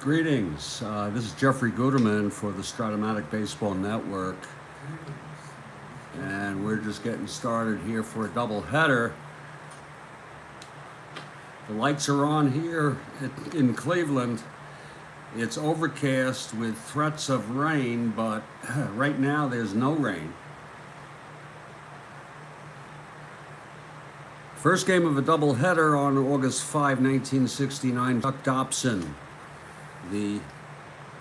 Greetings. This is Jeffrey Guterman for the Strat-O-Matic Baseball Network, and we're just getting started here for a doubleheader. The lights are on here in Cleveland. It's overcast with threats of rain, but right now there's no rain. First game of a doubleheader on August 5, 1969. Dobson, the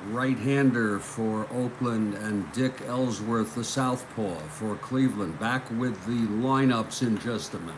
right-hander for Oakland, and Dick Ellsworth, the southpaw for Cleveland. Back with the lineups in just a minute.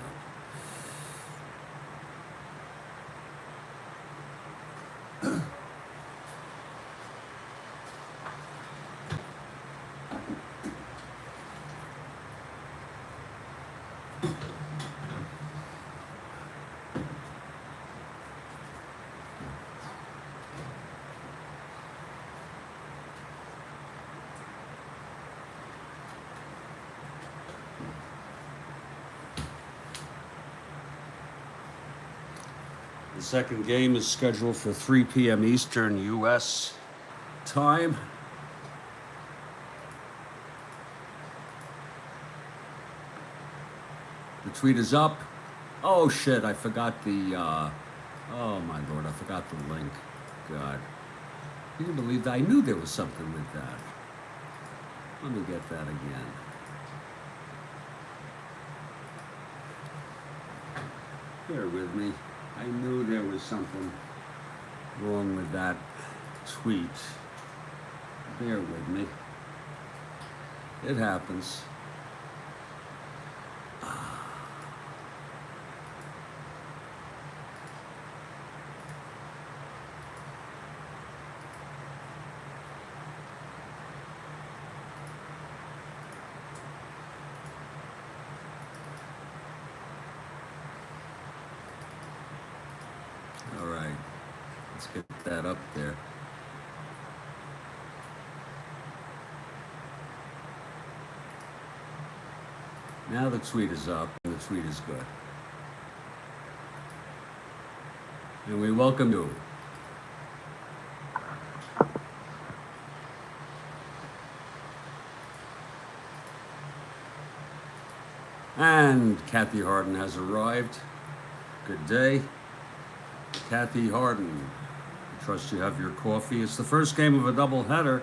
The second game is scheduled for 3 p.m. Eastern U.S. time. The tweet is up. Oh shit, I forgot the, oh my lord, I forgot the link. God. Can you believe that? I knew there was something with that. Let me get that again. Bear with me. I knew there was something wrong with that tweet. Bear with me. It happens. All right, let's get that up there. Now the tweet is up and the tweet is good. And we welcome you. And Kathy Harden has arrived. Good day. Kathy Harden, I trust you have your coffee. It's the first game of a doubleheader.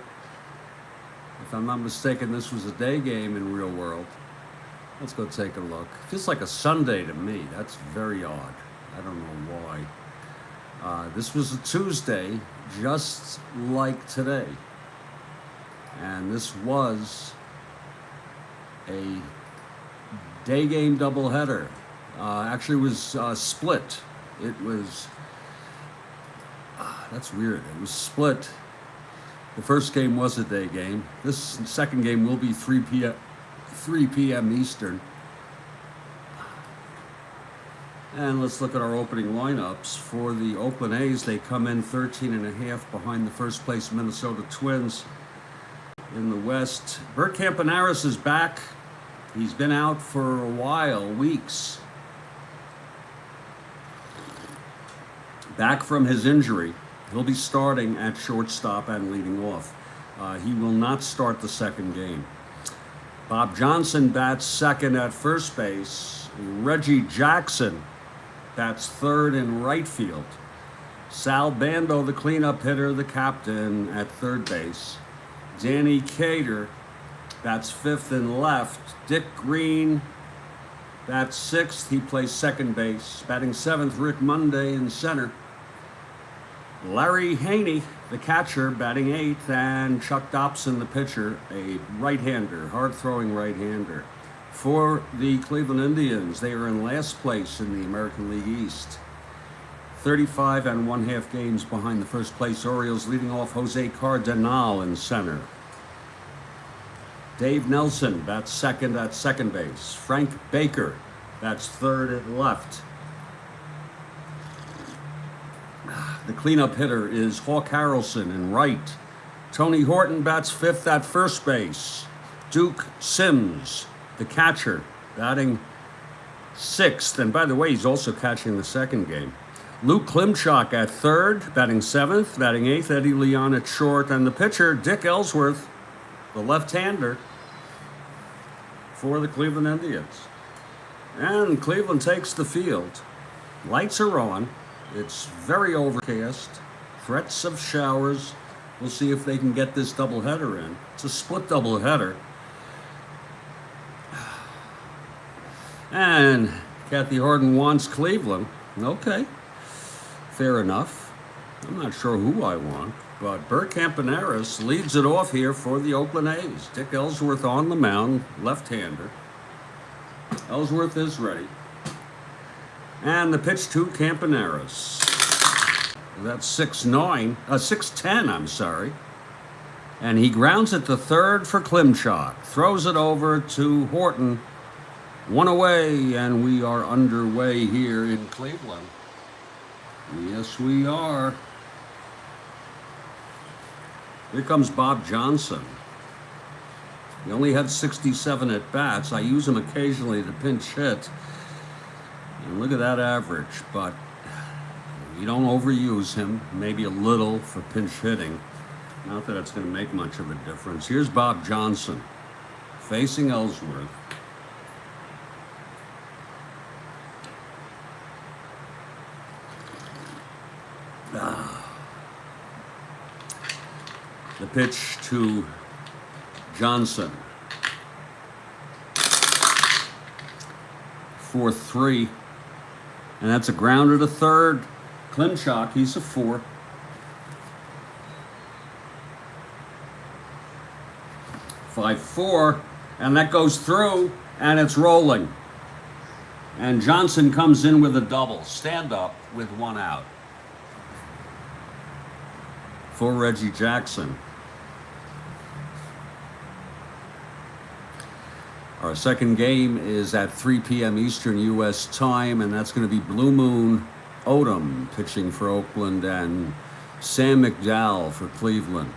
If I'm not mistaken, this was a day game in real world. Let's go take a look. Feels like a Sunday to me. That's very odd. I don't know why. This was a Tuesday, just like today. And this was a day game doubleheader. Actually, it was split. It was... that's weird. It was split. The first game was a day game. This second game will be 3 p.m. Eastern. And let's look at our opening lineups. For the Oakland A's, they come in 13.5 behind the first place Minnesota Twins. In the West, Bert Campanaris is back. He's been out for a while, weeks. Back from his injury. He'll be starting at shortstop and leading off. He will not start the second game. Bob Johnson bats second at first base. Reggie Jackson bats third in right field. Sal Bando, the cleanup hitter, the captain, at third base. Danny Cater bats fifth and left. Dick Green bats sixth. He plays second base. Batting seventh, Rick Monday in center. Larry Haney, the catcher, batting eighth, and Chuck Dobson, the pitcher, a right-hander, hard-throwing right-hander. For the Cleveland Indians, they are in last place in the American League East. 35.5 games behind the first place Orioles, leading off Jose Cardenal in center. Dave Nelson bats second at second base. Frank Baker bats third at left. The cleanup hitter is Hawk Harrelson in right. Tony Horton bats fifth at first base. Duke Sims, the catcher, batting sixth. And by the way, he's also catching the second game. Luke Klimchak at third, batting seventh, batting eighth, Eddie Leon at short, and the pitcher, Dick Ellsworth, the left-hander for the Cleveland Indians. And Cleveland takes the field. Lights are on. It's very overcast. Threats of showers. We'll see if they can get this doubleheader in. It's a split doubleheader. And Kathy Harden wants Cleveland. Okay. Fair enough. I'm not sure who I want, but Bert Campaneris leads it off here for the Oakland A's. Dick Ellsworth on the mound, left-hander. Ellsworth is ready. And the pitch to Campaneris. That's 6'10", I'm sorry. And he grounds it to third for Klimchak. Throws it over to Horton. One away, and we are underway here in Cleveland. Yes, we are. Here comes Bob Johnson. He only had 67 at-bats. I use him occasionally to pinch hit. And look at that average, but you don't overuse him. Maybe a little for pinch hitting. Not that it's going to make much of a difference. Here's Bob Johnson facing Ellsworth. The pitch to Johnson. 4-3. And that's a grounder to third. Klimchak, he's a 4. Five, 4. And that goes through, and it's rolling. And Johnson comes in with a double. Stand up with 1 out. For Reggie Jackson. Our second game is at 3 p.m. Eastern U.S. time, and that's going to be Blue Moon Odom pitching for Oakland and Sam McDowell for Cleveland.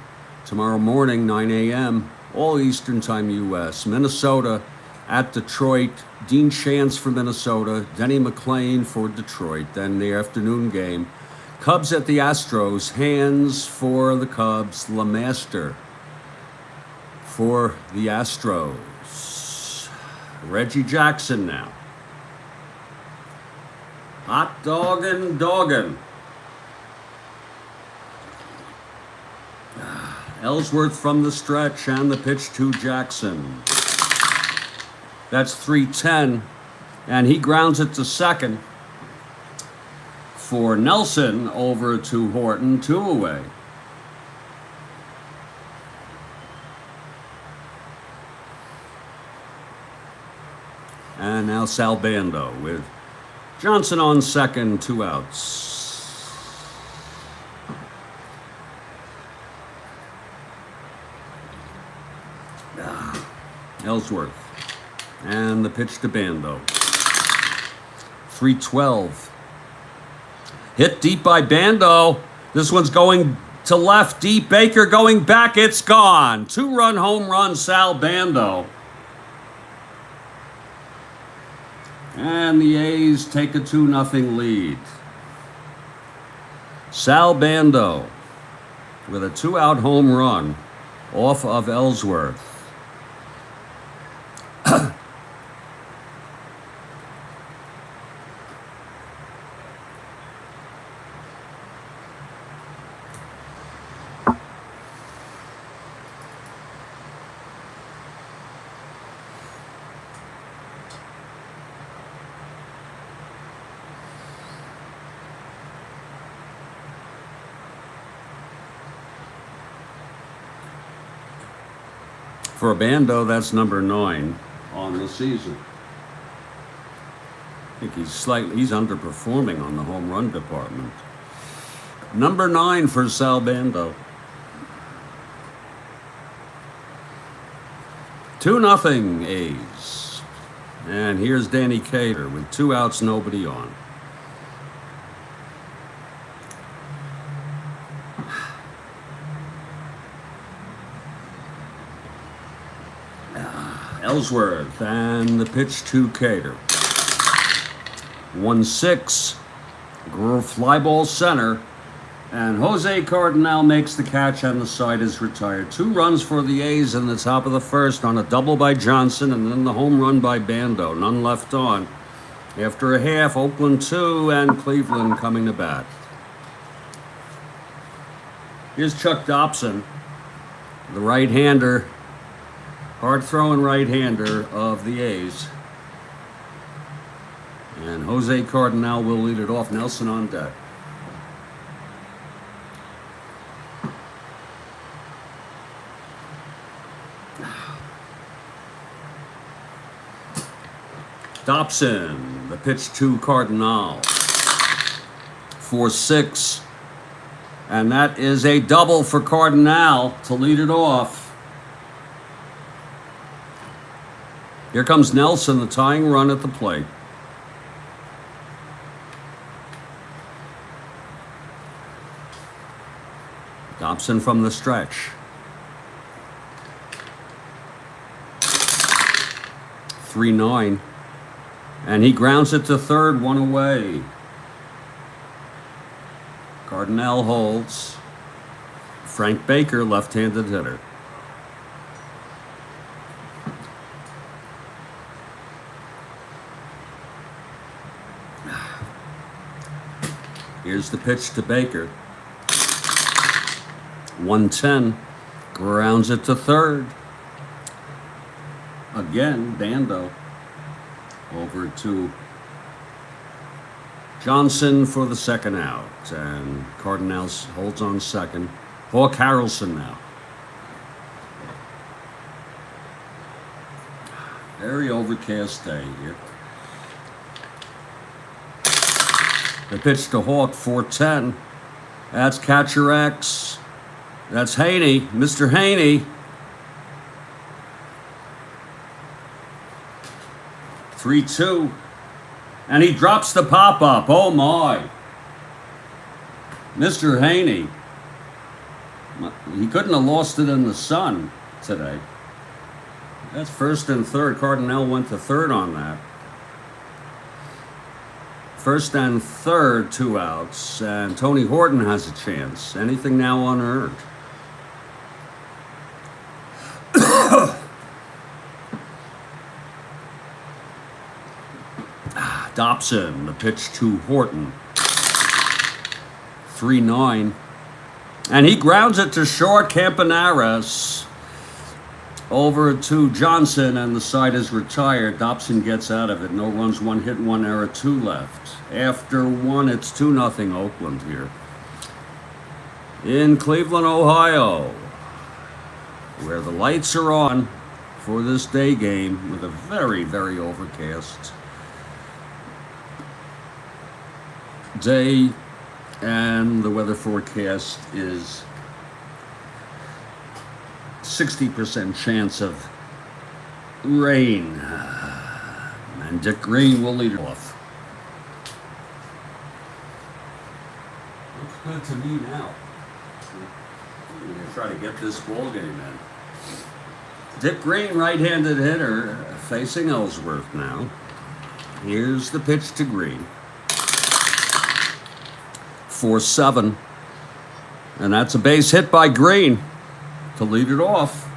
Tomorrow morning, 9 a.m., all Eastern time U.S. Minnesota at Detroit. Dean Chance for Minnesota, Denny McLain for Detroit. Then the afternoon game, Cubs at the Astros. Hands for the Cubs. LeMaster for the Astros. Reggie Jackson now. Hot doggin'. Ellsworth from the stretch and the pitch to Jackson. That's 3-10, and he grounds it to second for Nelson over to Horton, 2 away. And now Sal Bando with Johnson on second, 2 outs. Ellsworth. And the pitch to Bando. 3-12. Hit deep by Bando. This one's going to left deep. Baker going back. It's gone. 2-run home run, Sal Bando. And the A's take a 2-0 lead. Sal Bando with a 2-out home run off of Ellsworth. For Bando, that's number 9 on the season. I think he's underperforming on the home run department. Number 9 for Sal Bando. 2-0 A's. And here's Danny Cater with 2 outs, nobody on. Ellsworth and the pitch to Cater. 1-6. Fly ball center. And Jose Cardinal makes the catch, and the side is retired. 2 runs for the A's in the top of the first on a double by Johnson, and then the home run by Bando. None left on. After a half, Oakland 2 and Cleveland coming to bat. Here's Chuck Dobson, the right-hander, hard-throwing right-hander of the A's. And Jose Cardinal will lead it off. Nelson on deck. Dobson, the pitch to Cardinal for 6. And that is a double for Cardinal to lead it off. Here comes Nelson, the tying run at the plate. Dobson from the stretch. 3-9. And he grounds it to third, 1 away. Cardinal holds. Frank Baker, left-handed hitter. Here's the pitch to Baker. 1-10. Grounds it to third. Again, Bando. Over to Johnson for the second out. And Cardinal holds on second. Hawk Harrelson now. Very overcast day here. The pitch to Hawk, 4-10. That's catcher X. That's Haney, Mr. Haney. 3-2. And he drops the pop-up. Oh, my. Mr. Haney. He couldn't have lost it in the sun today. That's first and third. Cardinal went to third on that. First and third, 2 outs. And Tony Horton has a chance. Anything now unearned. Dobson, the pitch to Horton. 3-9. And he grounds it to short. Campaneris over to Johnson, and the side is retired. Dobson gets out of it. No runs, 1 hit, 1 error, 2 left. After 1, it's 2-0 Oakland here. In Cleveland, Ohio, where the lights are on for this day game with a very, very overcast day, and the weather forecast is 60% chance of rain. And Dick Green will lead it off. Looks good to me now. I'm going to try to get this ball game in. Dick Green, right-handed hitter, facing Ellsworth now. Here's the pitch to Green. 4-7. And that's a base hit by Green to lead it off.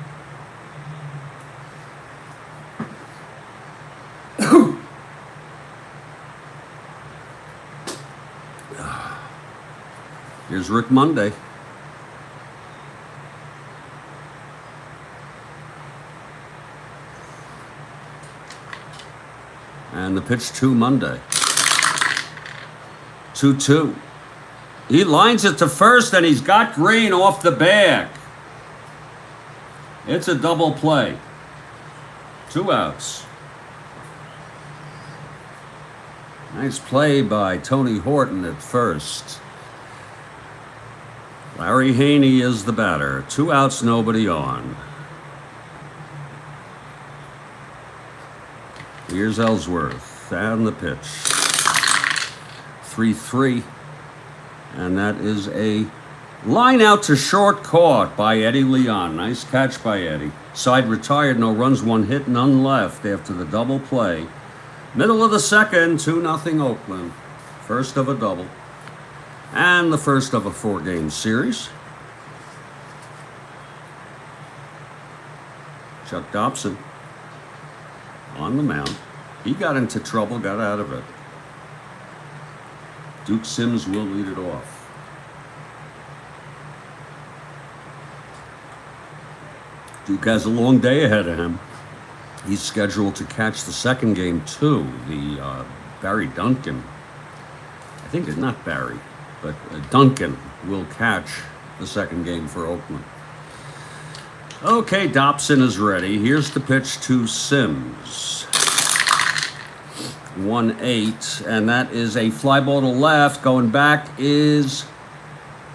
Here's Rick Monday. And the pitch to Monday. 2-2. He lines it to first, and he's got Green off the bag. It's a double play. 2 outs. Nice play by Tony Horton at first. Larry Haney is the batter. 2 outs, nobody on. Here's Ellsworth and the pitch. 3-3. And that is a line out to short, caught by Eddie Leon. Nice catch by Eddie. Side retired, no runs, 1 hit, none left after the double play. Middle of the second, 2-0 Oakland. First of a double. And the first of a 4-game series. Chuck Dobson on the mound. He got into trouble, got out of it. Duke Sims will lead it off. Duke has a long day ahead of him. He's scheduled to catch the second game too. The Barry Duncan, I think it's not Barry, but Duncan will catch the second game for Oakland. Okay, Dobson is ready. Here's the pitch to Sims. 1-8, and that is a fly ball to left. Going back is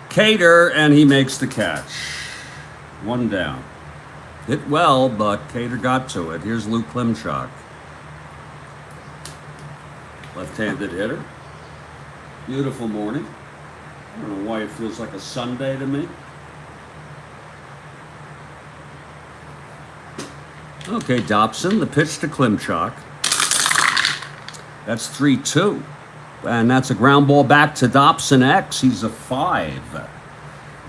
Cater, and he makes the catch. 1 down. Hit well, but Cater got to it. Here's Luke Klimchak. Left-handed hitter. Beautiful morning. I don't know why it feels like a Sunday to me. Okay, Dobson, the pitch to Klimchak. That's 3-2. And that's a ground ball back to Dobson X. He's a 5.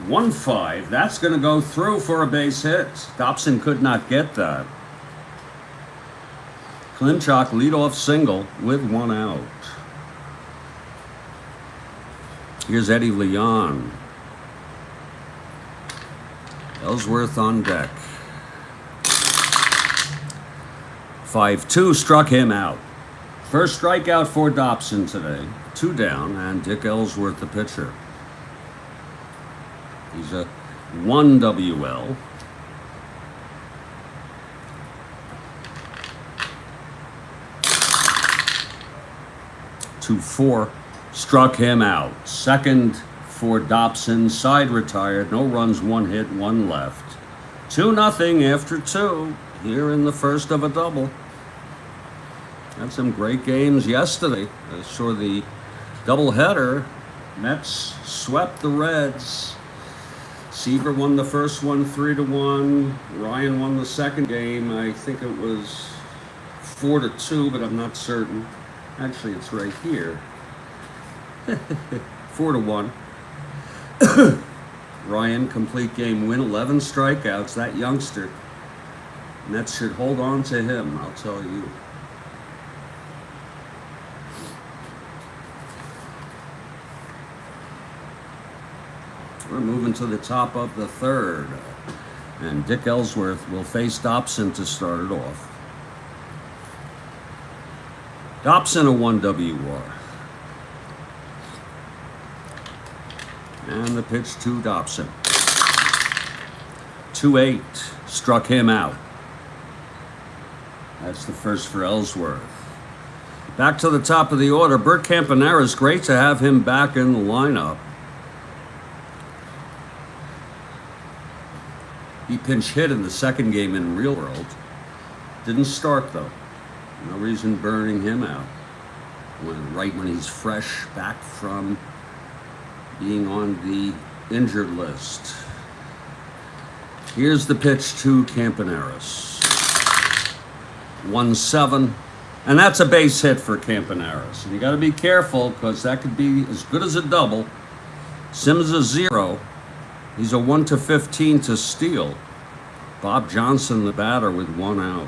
1-5. That's going to go through for a base hit. Dobson could not get that. Klimchak leadoff single with 1 out. Here's Eddie Leon. Ellsworth on deck. 5-2, struck him out. First strikeout for Dobson today. 2 down, and Dick Ellsworth, the pitcher. He's a 1 WL. Two, 4, struck him out. Second for Dobson, side retired. No runs, 1 hit, 1 left. 2-0 after 2 here in the first of a double. Had some great games yesterday. I saw the doubleheader. Mets swept the Reds. Seaver won the first one 3-1. Ryan won the second game. I think it was 4-2, but I'm not certain. Actually, it's right here. 4-1. Ryan, complete game win, 11 strikeouts. That youngster. Mets should hold on to him, I'll tell you. We're moving to the top of the third. And Dick Ellsworth will face Dobson to start it off. Dobson, a 1 WR. And the pitch to Dobson. 2-8, struck him out. That's the first for Ellsworth. Back to the top of the order. Bert Campaneris, great to have him back in the lineup. He pinch hit in the second game in Real World. Didn't start though. No reason burning him out. Right when he's fresh back from being on the injured list. Here's the pitch to Campaneris. 1-7. And that's a base hit for Campaneris. And you got to be careful because that could be as good as a double. Sims a 0. He's a 1-15 to steal. Bob Johnson, the batter, with 1 out.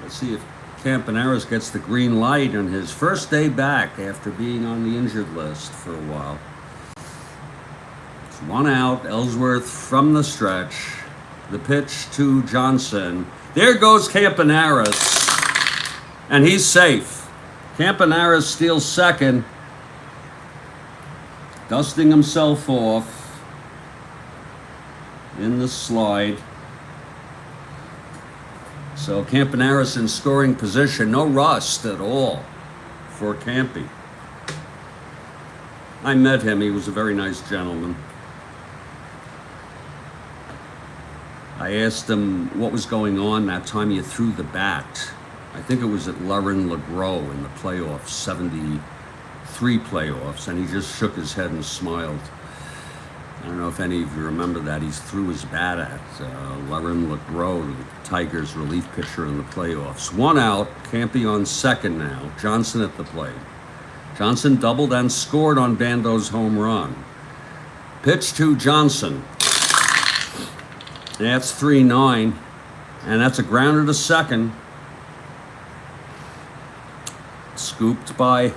Let's see if Campaneris gets the green light on his first day back after being on the injured list for a while. It's 1 out. Ellsworth from the stretch. The pitch to Johnson. There goes Campaneris. And he's safe. Campaneris steals second. Dusting himself off in the slide. So Campaneris in scoring position. No rust at all for Campy. I met him. He was a very nice gentleman. I asked him what was going on that time you threw the bat. I think it was at Lauren LeGros in the playoffs, 73 playoffs, and he just shook his head and smiled. I don't know if any of you remember that. He threw his bat at Lauren LeGros, the Tigers relief pitcher in the playoffs. 1 out, Campy on second now. Johnson at the plate. Johnson doubled and scored on Bando's home run. Pitch to Johnson. That's 3-9, and that's a grounder to second. Scooped by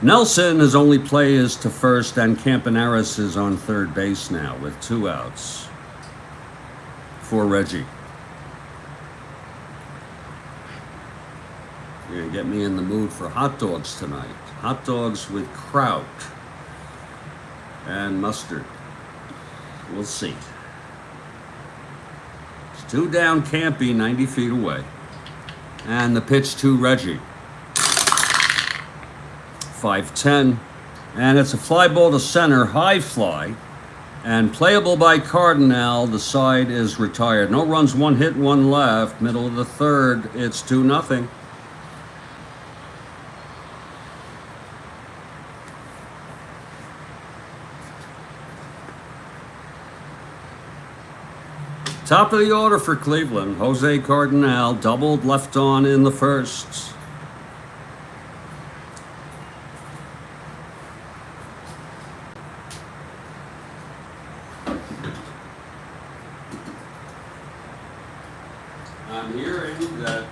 Nelson. His only play is to first, and Campaneris is on third base now with 2 outs for Reggie. You're going to get me in the mood for hot dogs tonight. Hot dogs with kraut and mustard. We'll see. It's 2 down, Campy, 90 feet away. And the pitch to Reggie. 5-10. And it's a fly ball to center, high fly. And playable by Cardinal. The side is retired. No runs, 1 hit, 1 left. Middle of the third. It's 2-0. Top of the order for Cleveland. Jose Cardinal doubled left on in the first. I'm hearing that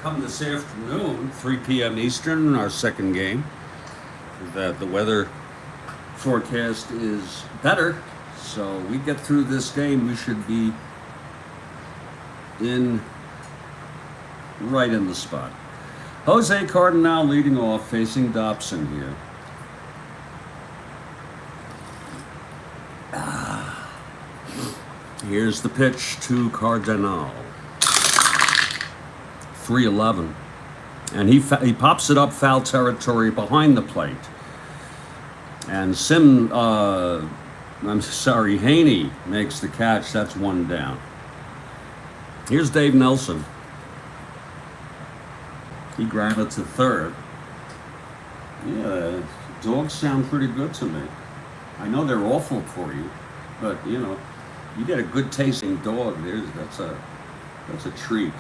come this afternoon, 3 p.m. Eastern, our second game, that the weather forecast is better. So we get through this game, we should be right in the spot. Jose Cardinal leading off, facing Dobson here. Here's the pitch to Cardinal. 3-11. And he pops it up foul territory behind the plate. And Haney makes the catch. That's 1 down. Here's Dave Nelson. He grounded to third. Yeah, dogs sound pretty good to me. I know they're awful for you, but you know, you get a good tasting dog. That's a treat.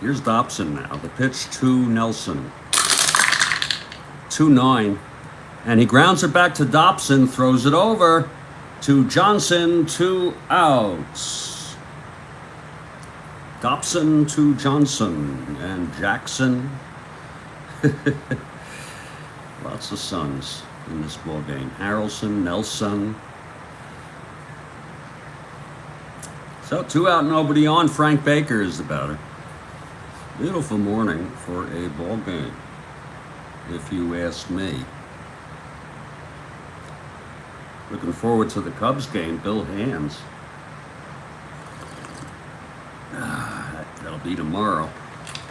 Here's Dobson now. The pitch to Nelson. 2-9, and he grounds it back to Dobson, throws it over to Johnson, 2 outs. Dobson to Johnson and Jackson. Lots of sons in this ball game. Harrelson, Nelson. So 2 out, nobody on. Frank Baker is the batter. Beautiful morning for a ball game, if you ask me. Looking forward to the Cubs game, Bill Hands. That'll be tomorrow.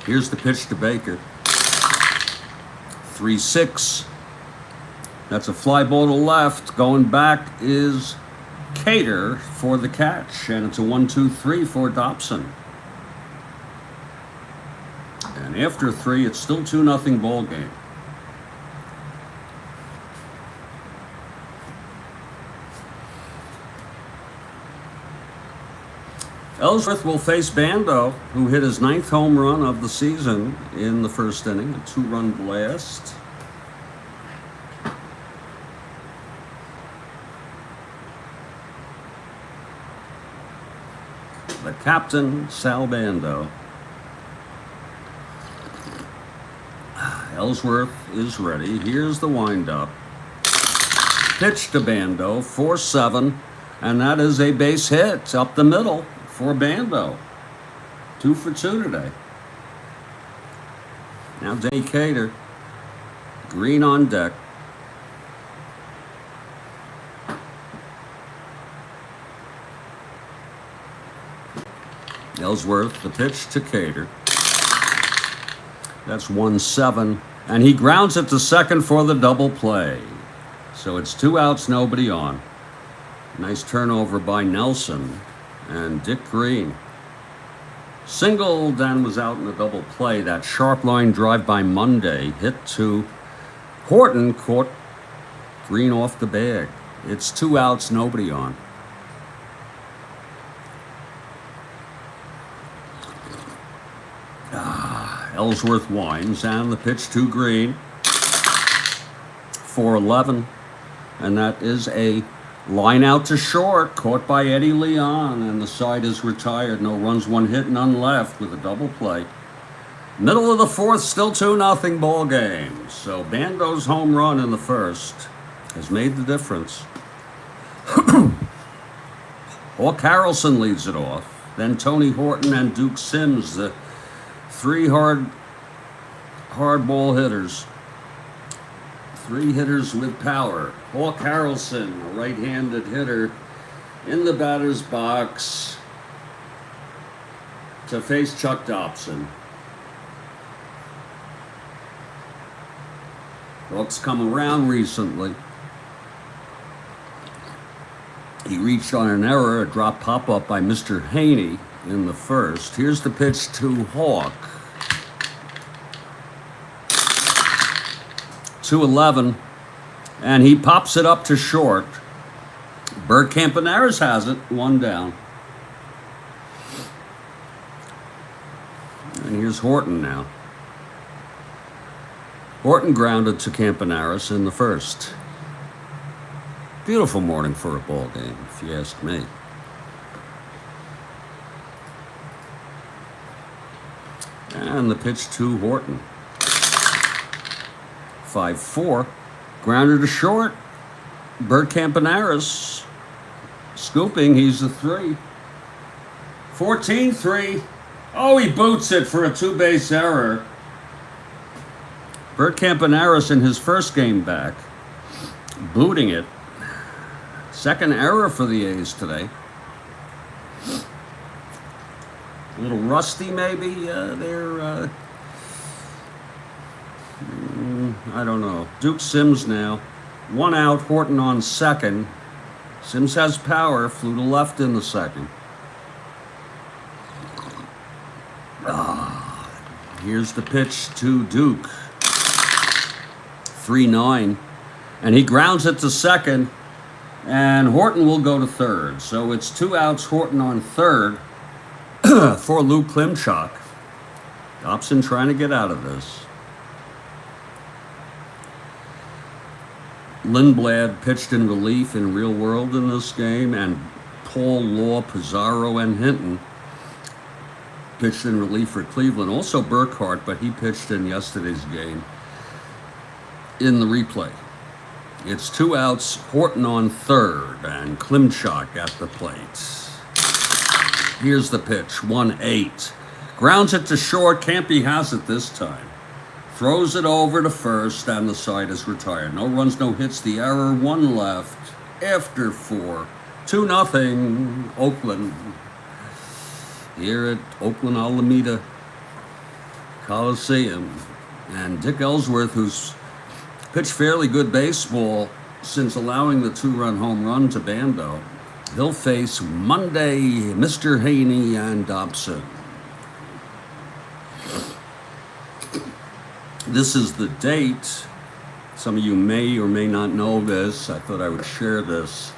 Here's the pitch to Baker. 3-6. That's a fly ball to left. Going back is Cater for the catch, and it's a 1-2-3 for Dobson. And after 3, it's still 2-0 ball game. Ellsworth will face Bando, who hit his 9th home run of the season in the first inning, a 2-run blast. The captain, Sal Bando. Ellsworth is ready. Here's the windup. Pitch to Bando, 4-7, and that is a base hit up the middle for Bando. 2 for 2 today. Now Danny Cater, green on deck. Ellsworth, the pitch to Cater. That's 1-7, and he grounds it to second for the double play. So it's 2 outs, nobody on. Nice turnover by Nelson and Dick Green. Singled and was out in a double play. That sharp line drive by Monday hit to Horton, caught Green off the bag. It's 2 outs, nobody on. Ellsworth winds, and the pitch to Green. 4-11, and that is a line out to short, caught by Eddie Leon, and the side is retired. No runs, one hit, none left with a double play. Middle of the fourth, still 2-0 ball game. So Bando's home run in the first has made the difference. Hawk Harrelson leads it off. Then Tony Horton and Duke Sims, the three hard ball hitters. Three hitters with power. Hawk Harrelson, a right-handed hitter, in the batter's box to face Chuck Dobson. Hawk's come around recently. He reached on an error, a drop pop-up by Mr. Haney in the first. Here's the pitch to Hawk. 2-11, and he pops it up to short. Bert Campaneris has it, one down. And here's Horton now. Horton grounded to Campaneris in the first. Beautiful morning for a ball game, if you ask me. And the pitch to Horton. 5-4. Grounder to short. Bert Campaneris scooping. He's the 3. 14-3. Oh, he boots it for a 2-base error. Bert Campaneris in his first game back, booting it. Second error for the A's today. A little rusty, maybe. They're I don't know. Duke Sims now. One out, Horton on second. Sims has power, flew to left in the second. Here's the pitch to Duke. 3-9. And he grounds it to second. And Horton will go to third. So it's 2 outs, Horton on third for Lou Klimchak. Dobson trying to get out of this. Lindblad pitched in relief in Real World in this game, and Paul, Law, Pizarro, and Hinton pitched in relief for Cleveland. Also Burkhart, but he pitched in yesterday's game in the replay. It's 2 outs, Horton on third, and Klimchak at the plate. Here's the pitch, 1-8. Grounds it to short, Campy has it this time. Throws it over to first, and the side is retired. No runs, no hits, the error, 1 left after 4. 2-0, Oakland. Here at Oakland Alameda Coliseum. And Dick Ellsworth, who's pitched fairly good baseball since allowing the 2-run home run to Bando, he'll face Monday Mr. Haney and Dobson. This is the date. Some of you may or may not know this. I thought I would share this.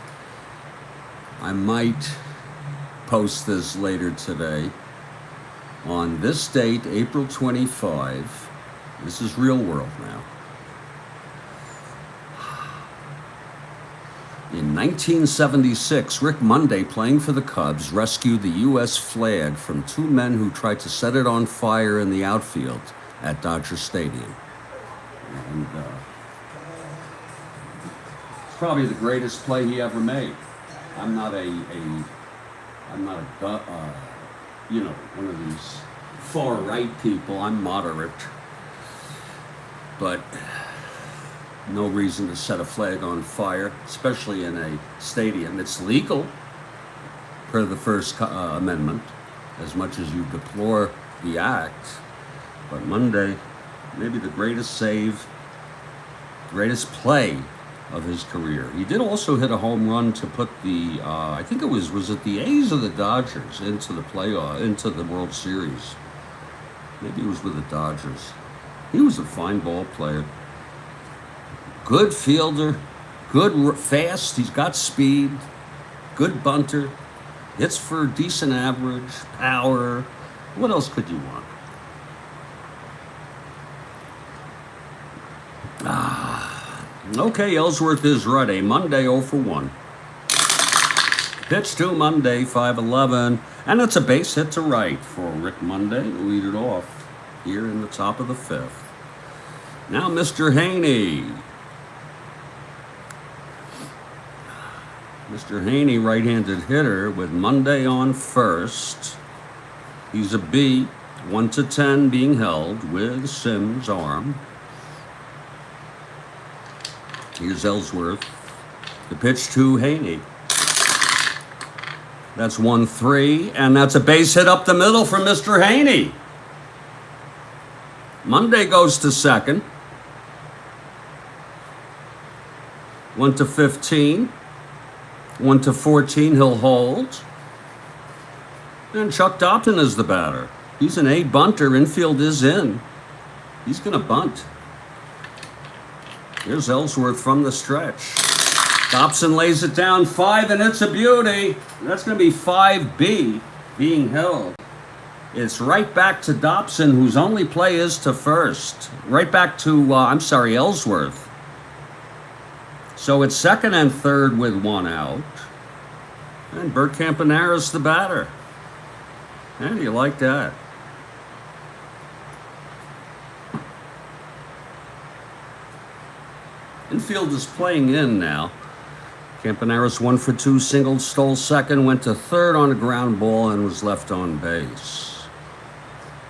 I might post this later today. On this date, April 25, this is Real World now. In 1976, Rick Monday, playing for the Cubs, rescued the U.S. flag from 2 men who tried to set it on fire in the outfield at Dodger Stadium. And it's probably the greatest play he ever made. I'm not one of these far right people. I'm moderate, but no reason to set a flag on fire, especially in a stadium. It's legal per the First Amendment, as much as you deplore the act. But Monday, maybe the greatest save, greatest play of his career. He did also hit a home run to put the, I think it was it the A's or the Dodgers into the playoff, into the World Series. Maybe it was with the Dodgers. He was a fine ball player. Good fielder, fast, he's got speed, good bunter, hits for decent average, power. What else could you want? Okay, Ellsworth is ready. Monday 0 for 1. Pitch to Monday, 5-11. And it's a base hit to right for Rick Monday to lead it off here in the top of the 5th. Now Mr. Haney. Mr. Haney, right-handed hitter with Monday on first. He's a B, 1-10 being held with Sims' arm. Here's Ellsworth. The pitch to Haney. That's 1-3, and that's a base hit up the middle for Mr. Haney. Monday goes to second. 1-15. 1-14, he'll hold. And Chuck Dobson is the batter. He's an A bunter. Infield is in. He's going to bunt. Here's Ellsworth from the stretch. Dobson lays it down 5, and it's a beauty. That's going to be 5B being held. It's right back to Dobson, whose only play is to first. Right back to, Ellsworth. So it's second and third with 1 out. And Bert Campanara's the batter. How do you like that? Infield is playing in now. Campanara's 1 for 2, singled, stole second, went to third on a ground ball, and was left on base.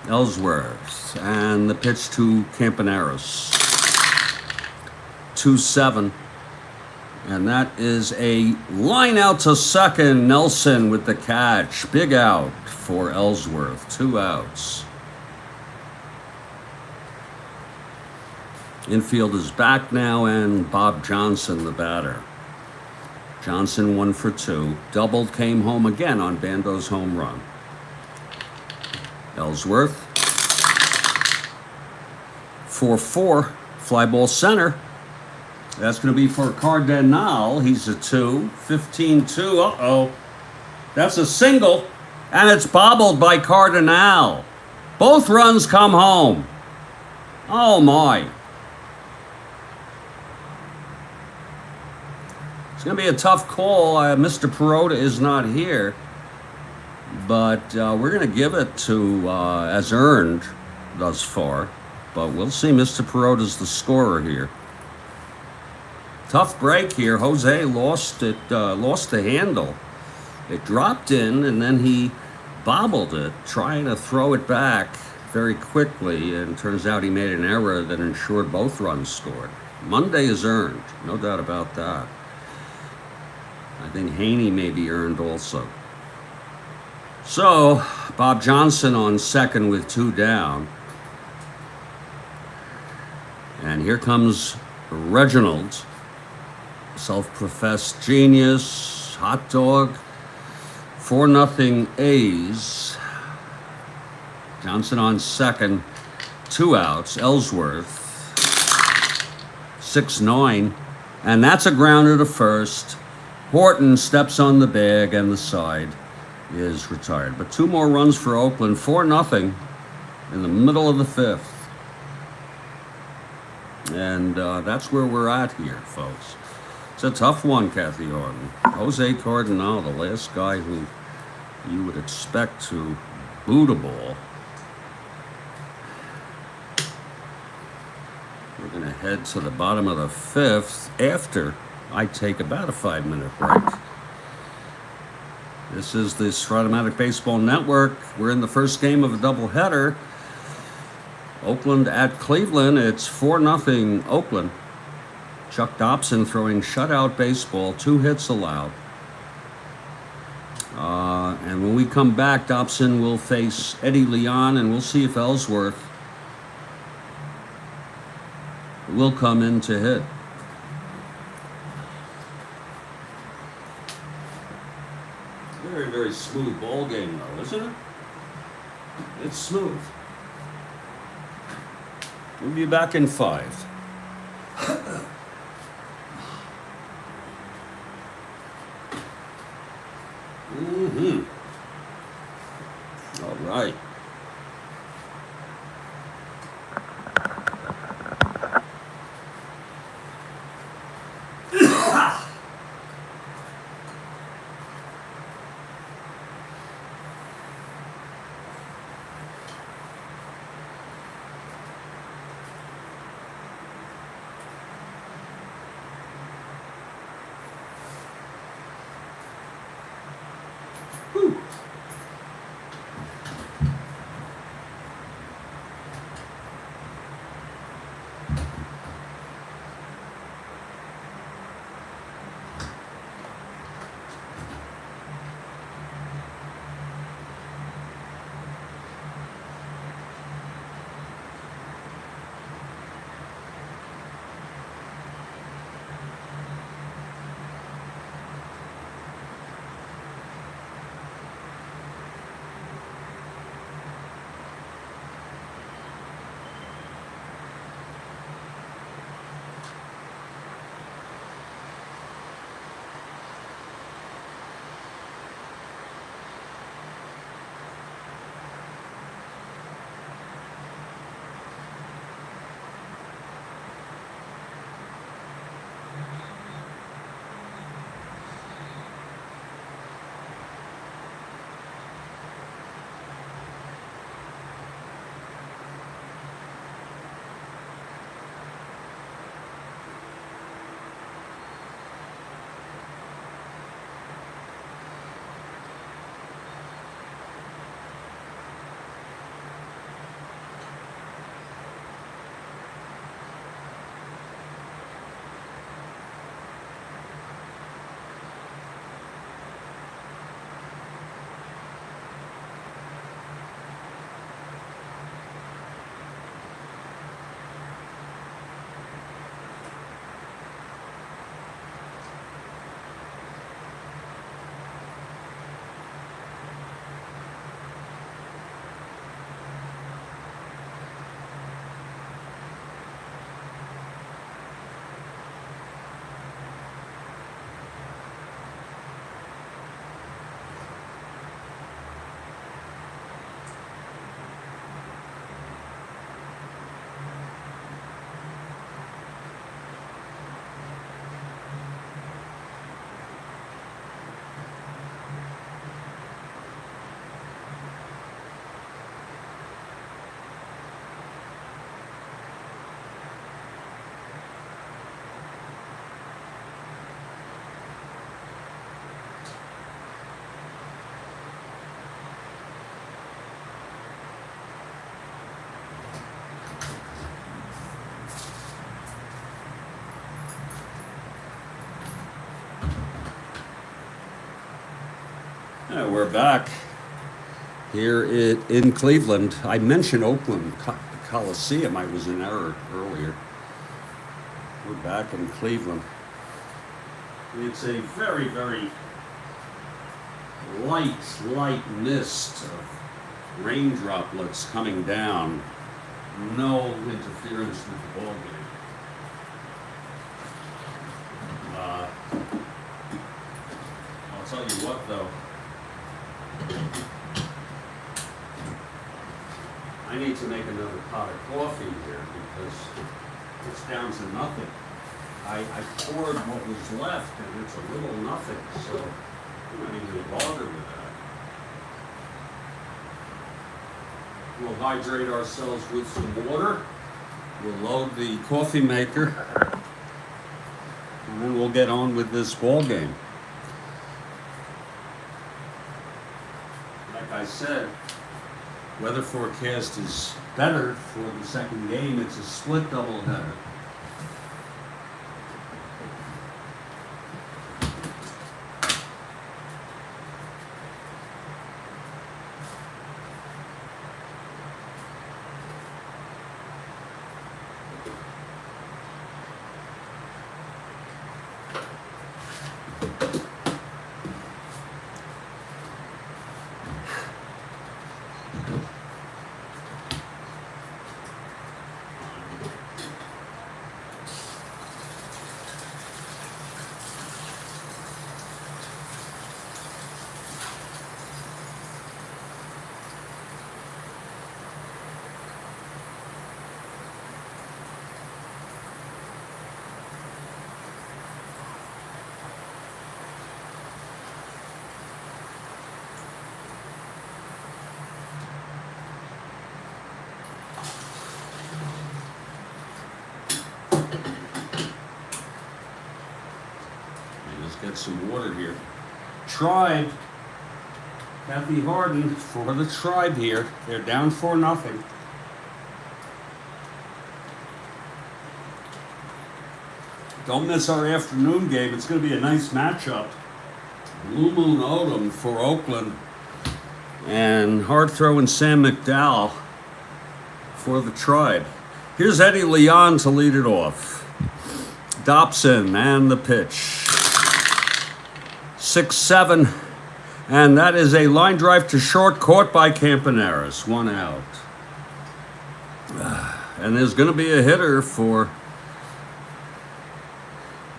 Ellsworth, and the pitch to Campanara's. 2-7. And that is a line out to second. Nelson with the catch. Big out for Ellsworth. 2 outs. Infield is back now, and Bob Johnson, the batter. Johnson 1 for 2. Doubled, came home again on Bando's home run. Ellsworth. 4-4. Fly ball center. That's going to be for Cardinal. He's a 2. 15-2. Uh-oh. That's a single. And it's bobbled by Cardinal. Both runs come home. Oh, my. It's going to be a tough call. Mr. Perota is not here. But we're going to give it to as earned thus far. But we'll see. Mr. Perota's the scorer here. Tough break here. Jose lost the handle. It dropped in, and then he bobbled it, trying to throw it back very quickly, and turns out he made an error that ensured both runs scored. Monday is earned, no doubt about that. I think Haney may be earned also. So, Bob Johnson on second with 2 down. And here comes Reginald. Self-professed genius, hot dog, 4-0 A's. Johnson on second, 2 outs. Ellsworth, 6-9, and that's a grounder to first. Horton steps on the bag, and the side is retired. But 2 more runs for Oakland, 4-0 in the middle of the 5th. And that's where we're at here, folks. It's a tough one, Kathy Horton. Jose Cardinal, the last guy who you would expect to boot a ball. We're going to head to the bottom of the 5th after I take about a 5-minute break. This is the Strat-O-Matic Baseball Network. We're in the first game of a doubleheader. Oakland at Cleveland. It's 4-0 Oakland. Chuck Dobson throwing shutout baseball, 2 hits allowed. And when we come back, Dobson will face Eddie Leon, and we'll see if Ellsworth will come in to hit. Very, very smooth ball game, though, isn't it? It's smooth. We'll be back in 5. All right. Yeah, we're back here in Cleveland. I mentioned Oakland Coliseum. I was in error earlier. We're back in Cleveland. It's a very, very light mist of rain droplets coming down. No interference with the ball game. I'll tell you what, though. I need to make another pot of coffee here because it's down to nothing. I poured what was left and it's a little nothing, so I'm not even going to bother with that. We'll hydrate ourselves with some water. We'll load the coffee maker and then we'll get on with this ball game. Like I said, weather forecast is better for the second game. It's a split doubleheader. Get some water here. Tribe, Kathy Harden for the Tribe here. They're down 4-0. Don't miss our afternoon game. It's going to be a nice matchup. Blue Moon Odom for Oakland and hard throwing Sam McDowell for the Tribe. Here's Eddie Leon to lead it off. Dobson and the pitch. 6-7, and that is a line drive to short caught by Campaneris. 1 out. And there's going to be a hitter for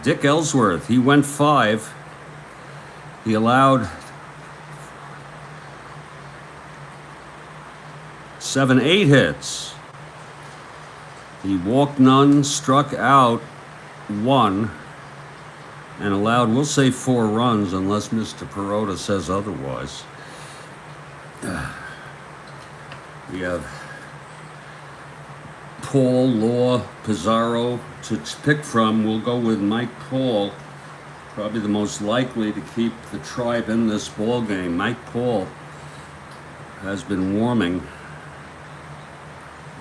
Dick Ellsworth. He went 5. He allowed 7-8 hits. He walked none, struck out 1. And allowed, we'll say 4 runs unless Mr. Perota says otherwise. We have Paul, Law, Pizarro to pick from. We'll go with Mike Paul, probably the most likely to keep the Tribe in this ball game. Mike Paul has been warming,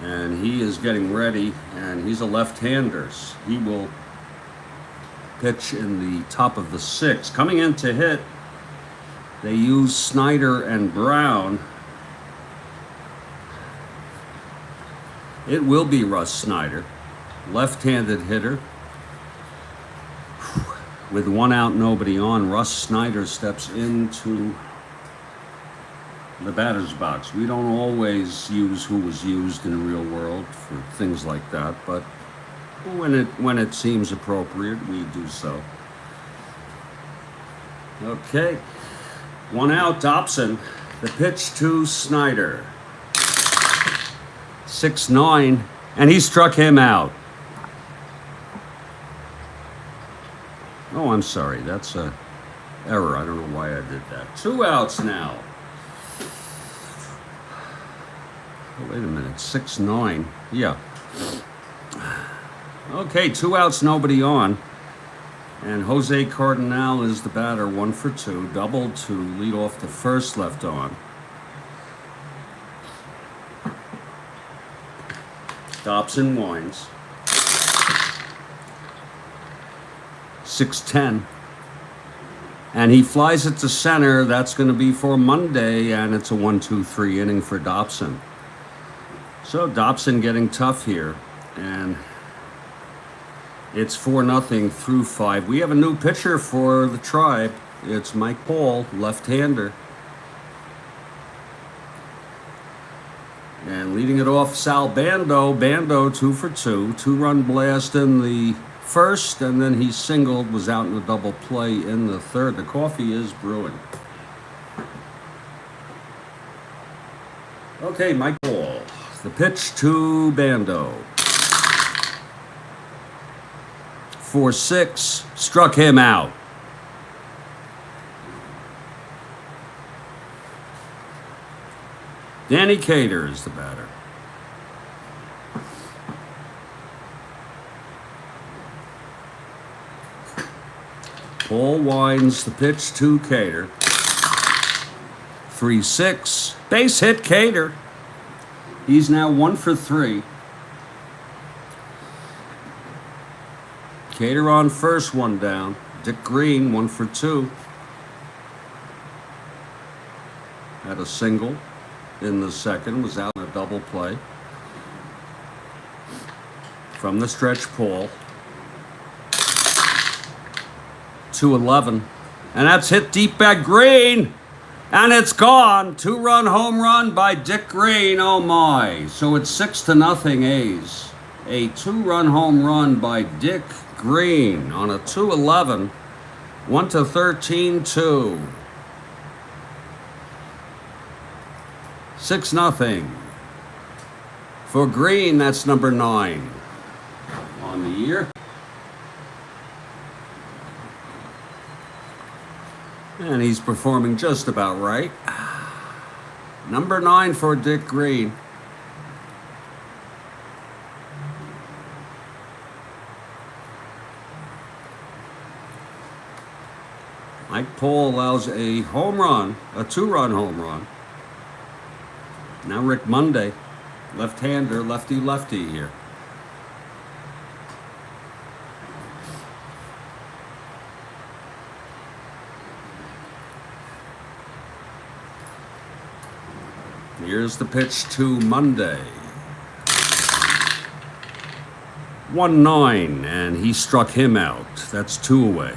and he is getting ready, and he's a left-hander. He will pitch in the top of the 6th. Coming in to hit, they use Snyder and Brown. It will be Russ Snyder, left-handed hitter. With 1 out, nobody on, Russ Snyder steps into the batter's box. We don't always use who was used in the real world for things like that, but when it seems appropriate, we do so. Okay. 1 out, Dobson. The pitch to Snyder. 6-9, and he struck him out. Oh, I'm sorry. That's a error. I don't know why I did that. 2 outs now. Oh, wait a minute. 6-9. Yeah. Okay, 2 outs, nobody on. And Jose Cardinal is the batter, 1 for 2. Double to lead off the first, left on. Dobson winds. 6-10. And he flies it to center. That's going to be for Monday, and it's a 1-2-3 inning for Dobson. So Dobson getting tough here, and it's 4-0 through 5. We have a new pitcher for the Tribe. It's Mike Paul, left-hander. And leading it off, Sal Bando. Bando 2 for 2. 2-run blast in the first, and then he singled, was out in a double play in the third. The coffee is brewing. Okay, Mike Paul. The pitch to Bando. 4-6, struck him out. Danny Cater is the batter. Paul winds the pitch to Cater. 3-6, base hit Cater. He's now 1 for 3. Cater on first, 1 down. Dick Green 1 for 2. Had a single in the second, was out in a double play. From the stretch, Paul. 2-11. And that's hit deep at Green. And it's gone. 2-run home run by Dick Green. Oh my. So it's 6-0 A's. A 2-run home run by Dick Green on a 2-11. 1-13, 2. 6-0. For Green, that's number 9 on the year. And he's performing just about right. Number 9 for Dick Green. Mike Paul allows a home run, a 2-run home run. Now Rick Monday, left-hander, lefty-lefty here. Here's the pitch to Monday. 1-9, and he struck him out. That's 2 away.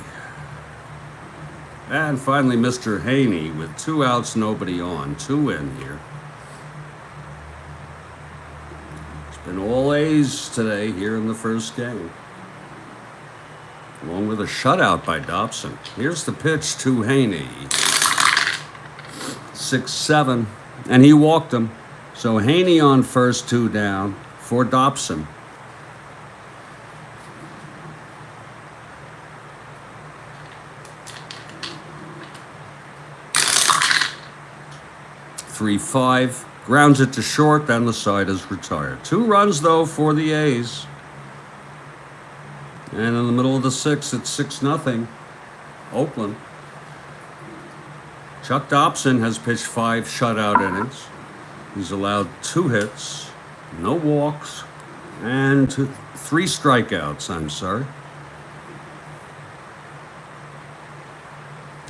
And finally, Mr. Haney with 2 outs, nobody on. 2 in here. It's been all A's today here in the first game, along with a shutout by Dobson. Here's the pitch to Haney. 6-7, and he walked him. So Haney on first, 2 down for Dobson. .35, grounds it to short, then the side is retired. 2 runs, though, for the A's. And in the middle of the 6th, it's 6-0, Oakland. Chuck Dobson has pitched 5 shutout innings. He's allowed 2 hits, no walks, and 3 strikeouts, I'm sorry.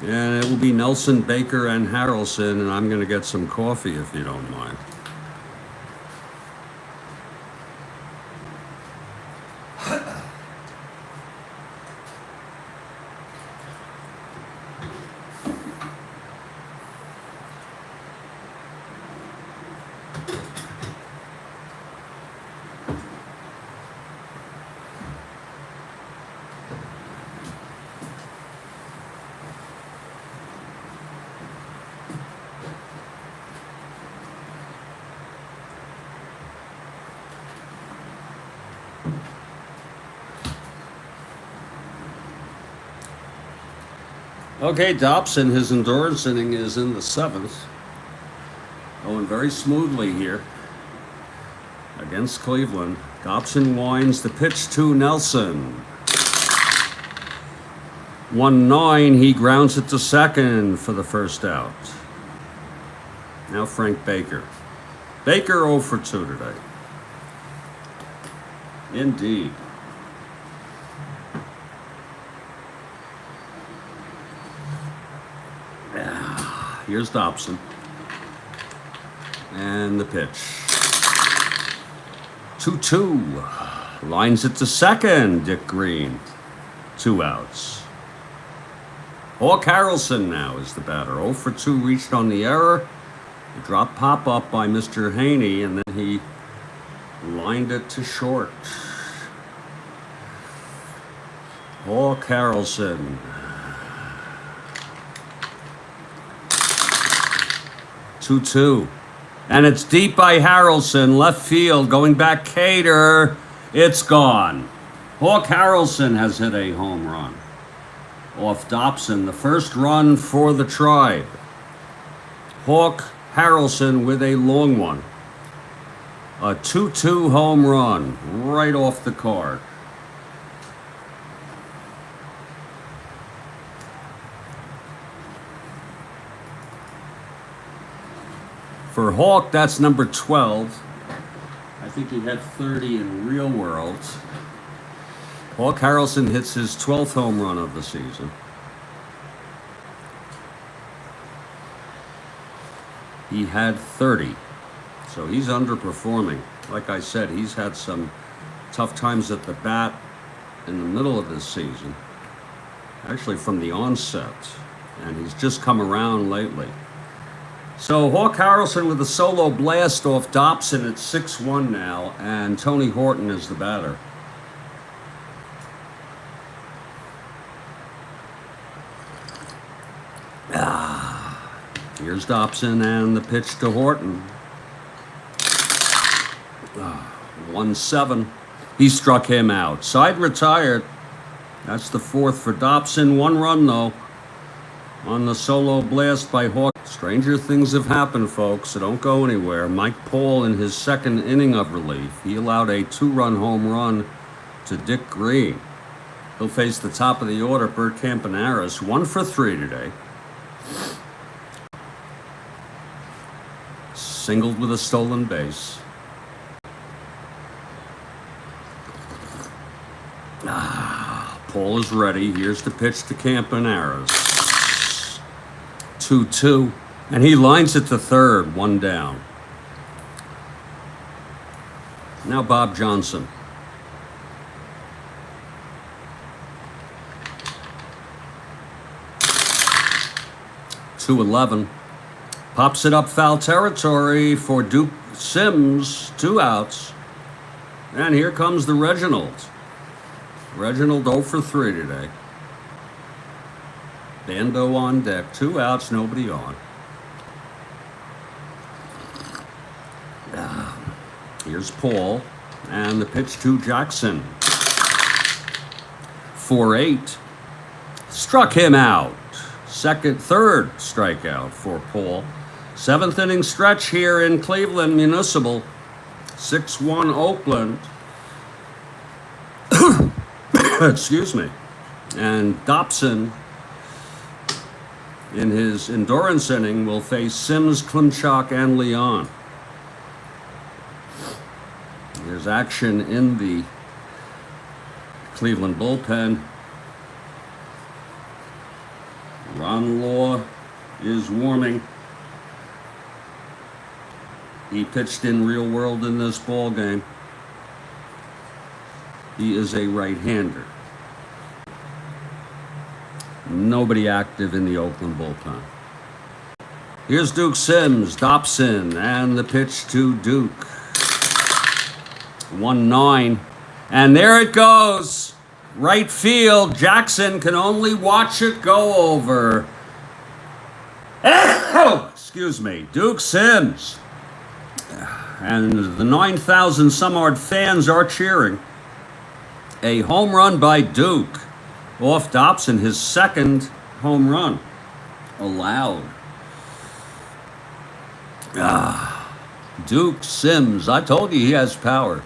And it will be Nelson, Baker, and Harrelson, and I'm going to get some coffee if you don't mind. Okay, Dobson, his endurance inning is in the 7th. Going very smoothly here against Cleveland. Dobson winds the pitch to Nelson. 1-9, he grounds it to second for the first out. Now Frank Baker. Baker 0 for 2 today. Indeed. Here's Dobson. And the pitch. 2-2. Lines it to second, Dick Green. 2 outs. Hawk Harrelson now is the batter. 0 for 2 reached on the error. A drop pop up by Mr. Haney, and then he lined it to short. Hawk Harrelson. 2-2. And it's deep by Harrelson. Left field. Going back Cater. It's gone. Hawk Harrelson has hit a home run off Dobson. The first run for the Tribe. Hawk Harrelson with a long one. A 2-2 home run right off the card. For Hawk, that's number 12. I think he had 30 in real world. Hawk Harrelson hits his 12th home run of the season. He had 30. So he's underperforming. Like I said, he's had some tough times at the bat in the middle of this season. Actually from the onset. And he's just come around lately. So Hawk Harrelson with a solo blast off Dobson at 6-1 now, and Tony Horton is the batter. Here's Dobson and the pitch to Horton. 1-7. He struck him out. Side retired. That's the 4th for Dobson. 1 run though on the solo blast by Hawk. Stranger things have happened, folks, so don't go anywhere. Mike Paul in his 2nd inning of relief, he allowed a 2-run home run to Dick Green. He'll face the top of the order, Bert Campaneris. 1 for 3 today. Singled with a stolen base. Paul is ready. Here's the pitch to Campaneris. 2-2. And he lines it to third, 1 down. Now Bob Johnson. .211. Pops it up foul territory for Duke Sims. 2 outs. And here comes the Reginald. Reginald 0 for 3 today. Bando on deck. 2 outs, nobody on. Here's Paul, and the pitch to Jackson. 4-8. Struck him out. 3rd strikeout for Paul. 7th inning stretch here in Cleveland Municipal. 6-1 Oakland. Excuse me. And Dobson, in his endurance inning, will face Sims, Klimchak, and Leon. There's action in the Cleveland bullpen. Ron Law is warming. He pitched in real world in this ball game. He is a right-hander. Nobody active in the Oakland bullpen. Here's Duke Sims, Dobson, and the pitch to Duke. 1-9. And there it goes. Right field. Jackson can only watch it go over. Excuse me. Duke Sims. And the 9,000 some odd fans are cheering. A home run by Duke off Dobson, his 2nd home run allowed. Duke Sims. I told you he has power.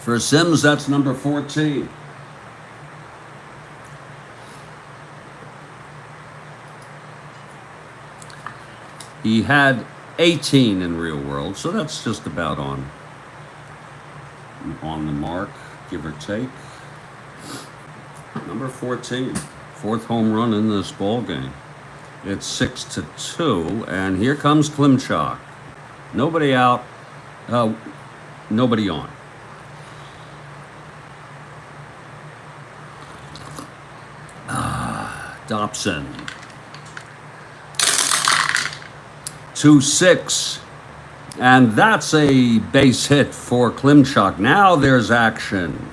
For Sims, that's number 14. He had 18 in real world, so that's just about on the mark, give or take. Number 14, 4th home run in this ball game. It's 6-2, and here comes Klimchak. Nobody out, nobody on. Dobson. 2-6. And that's a base hit for Klimchak. Now there's action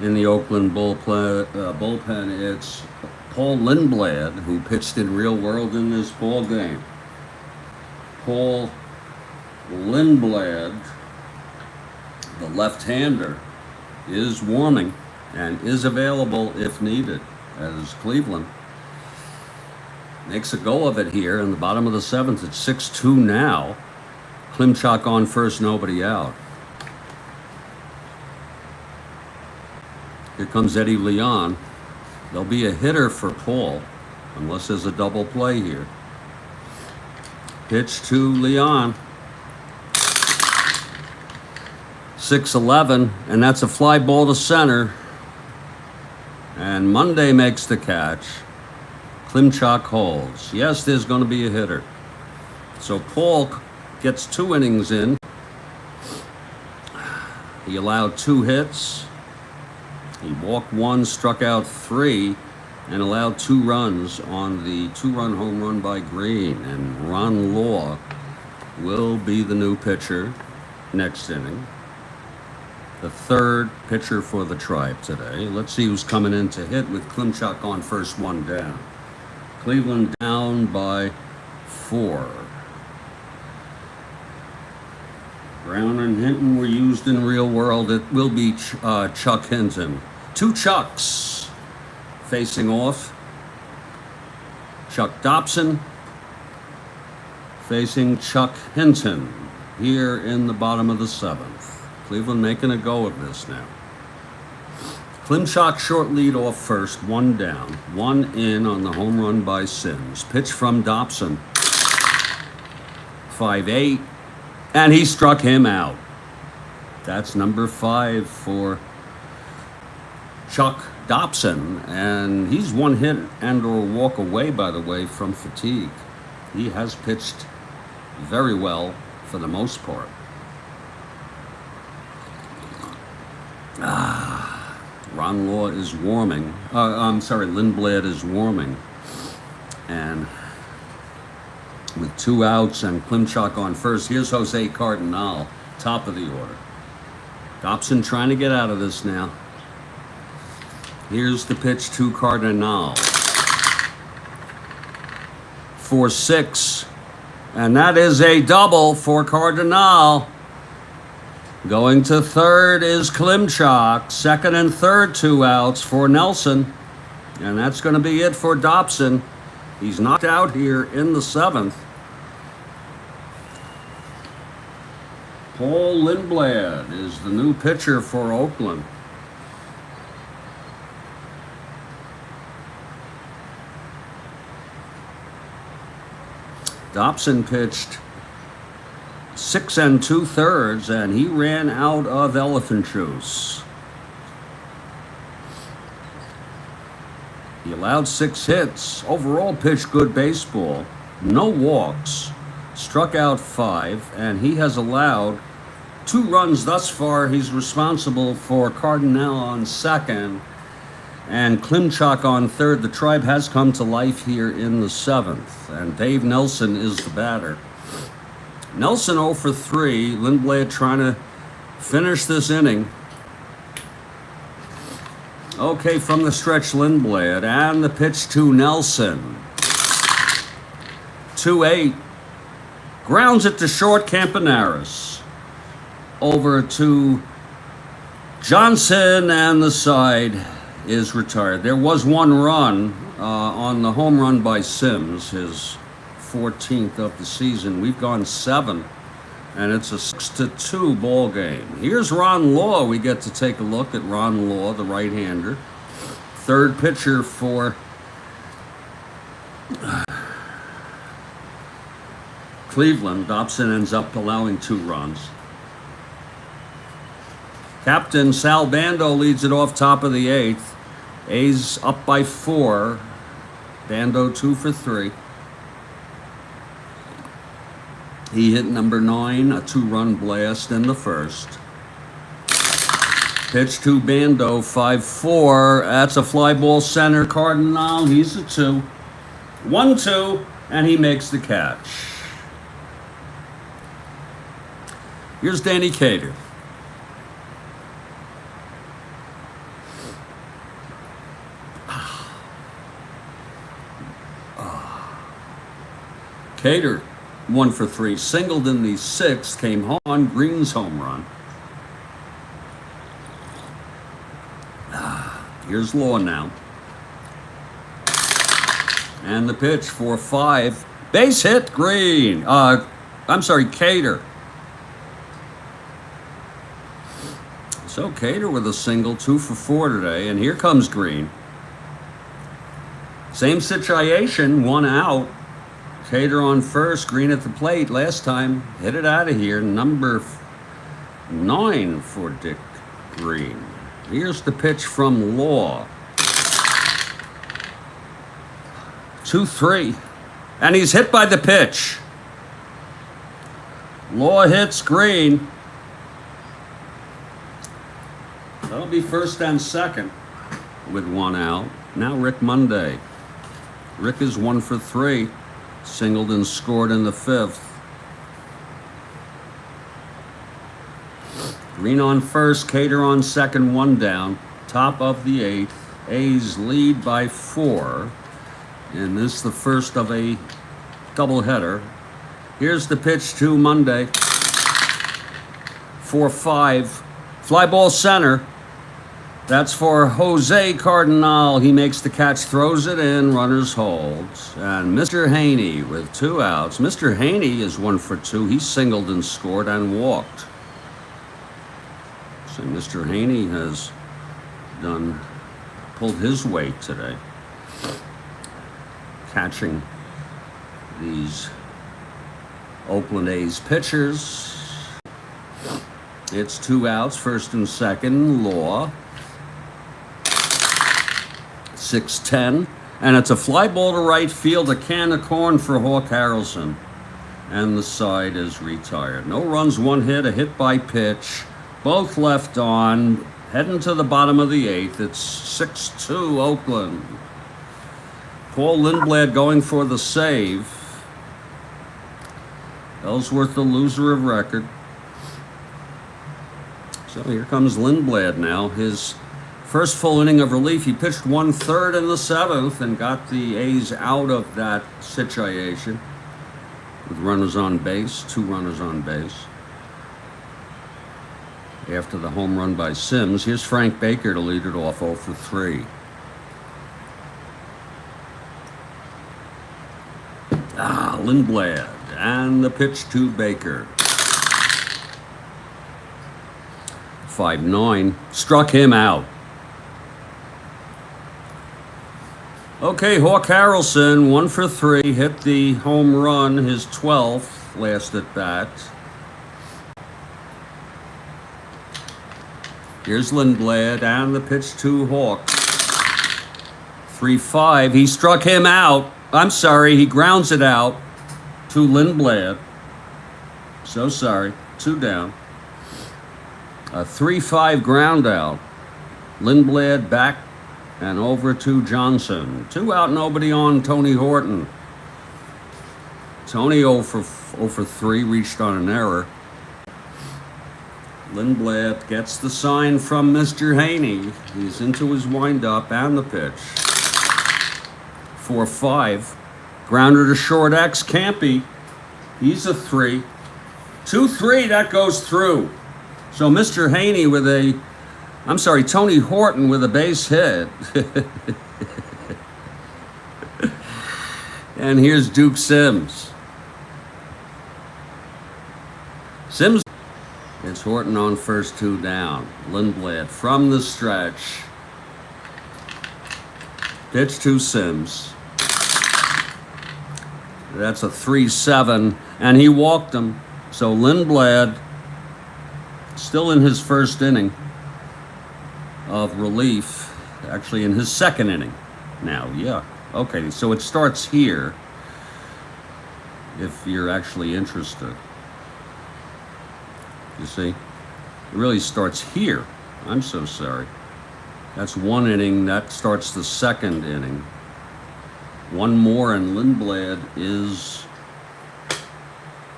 in the Oakland bullpen. It's Paul Lindblad, who pitched in real world in this ball game. Paul Lindblad, the left-hander, is warming and is available if needed, as Cleveland makes a go of it here in the bottom of the seventh. It's 6-2 now. Klimchak on first, nobody out. Here comes Eddie Leon. There'll be a hitter for Paul, unless there's a double play here. Pitch to Leon. 6-11, and that's a fly ball to center. And Monday makes the catch. Klimchak holds. Yes, there's going to be a hitter. So Paul gets 2 innings in. He allowed 2 hits. He walked 1, struck out 3, and allowed 2 runs on the 2-run home run by Green. And Ron Law will be the new pitcher next inning. The 3rd pitcher for the Tribe today. Let's see who's coming in to hit with Klimchak on first, 1 down. Cleveland down by 4. Brown and Hinton were used in real world. It will be Chuck Hinton. 2 Chucks facing off. Chuck Dobson facing Chuck Hinton here in the bottom of the 7th. Cleveland making a go of this now. Klimchak short lead off first, 1 down, 1 in on the home run by Sims. Pitch from Dobson. 5-8. And he struck him out. That's number 5 for Chuck Dobson. And he's 1 hit and or walk away, by the way, from fatigue. He has pitched very well for the most part. Ron Law is warming. Lindblad is warming. And with 2 outs and Klimchak on first, here's Jose Cardinal, top of the order. Dobson trying to get out of this now. Here's the pitch to Cardinal. 4-6. And that is a double for Cardinal. Going to third is Klimchak. Second and third, 2 outs for Nelson. And that's going to be it for Dobson. He's knocked out here in the 7th. Paul Lindblad is the new pitcher for Oakland. Dobson pitched 6 2/3, and he ran out of elephant juice. He allowed 6 hits. Overall pitched good baseball. No walks. Struck out 5, and he has allowed 2 runs thus far. He's responsible for Cardinal on second and Klimchak on third. The Tribe has come to life here in the 7th, and Dave Nelson is the batter. Nelson 0 for 3. Lindblad trying to finish this inning. Okay, from the stretch, Lindblad, and the pitch to Nelson. 2-8. Grounds it to short, Campanaris. Over to Johnson, and the side is retired. There was 1 run on the home run by Sims, his 14th of the season. We've gone 7, and it's a 6-2 ball game. Here's Ron Law. We get to take a look at Ron Law, the right-hander. 3rd pitcher for Cleveland. Dobson ends up allowing 2 runs. Captain Sal Bando leads it off top of the 8th. A's up by 4. Bando 2 for 3. He hit number 9, a 2-run blast in the first. Pitch to Bando, 5-4. That's a fly ball center. Cardinal, he's a 2. 1-2, and he makes the catch. Here's Danny Cater. Cater, 1 for 3, singled in the 6th, came on Green's home run. Here's Law now. And the pitch for 5. Base hit, Green. I'm sorry, Cater. So Cater with a single, 2 for 4 today, and here comes Green. Same situation, 1 out. Cater on first, Green at the plate. Last time, hit it out of here. Number 9 for Dick Green. Here's the pitch from Law. 2-3. And he's hit by the pitch. Law hits Green. That'll be first and second with 1 out. Now Rick Monday. Rick is 1 for 3. Singled and scored in the 5th. Green on first, Cater on second, 1 down. Top of the 8th. A's lead by 4. And this is the first of a doubleheader. Here's the pitch to Monday. 4-5. Fly ball center. That's for Jose Cardinal. He makes the catch, throws it in, runners holds. And Mr. Haney with 2 outs. Mr. Haney is 1 for 2. He singled and scored and walked. So Mr. Haney has pulled his weight today, catching these Oakland A's pitchers. It's 2 outs, first and second. Law. 6-10, and it's a fly ball to right field, a can of corn for Hawk Harrelson, and the side is retired. No runs, 1 hit, a hit by pitch, both left on, heading to the bottom of the 8th. It's 6-2 Oakland. Paul Lindblad going for the save. Ellsworth the loser of record. So here comes Lindblad now, his first full inning of relief. He pitched 1/3 in the 7th and got the A's out of that situation with runners on base, 2 runners on base. After the home run by Sims, here's Frank Baker to lead it off, 0 for 3. Lindblad, and the pitch to Baker. 5-9, struck him out. Okay, Hawk Harrelson, 1 for 3, hit the home run, his 12th last at bat. Here's Lindblad, and the pitch to Hawk. 3-5, he struck him out. I'm sorry, he grounds it out to Lindblad. So sorry, 2 down. A 3-5 ground out. Lindblad back and over to Johnson. 2 out, nobody on. Tony Horton. Tony 0 for 3, reached on an error. Lindblad gets the sign from Mr. Haney. He's into his windup and the pitch. 4-5. Grounder to short X. Campy. He's a 3. 2-3, that goes through. So Mr. Haney with Tony Horton with a base hit. And here's Duke Sims. It's Horton on first, 2 down. Lindblad from the stretch. Pitch to Sims. That's a 3-7, and he walked him. So Lindblad, still in his first inning of relief, actually in his second inning now, yeah. Okay, so it starts here. if you're actually interested. You see? It really starts here. I'm so sorry. That's one inning. That starts the second inning. One more, and Lindblad is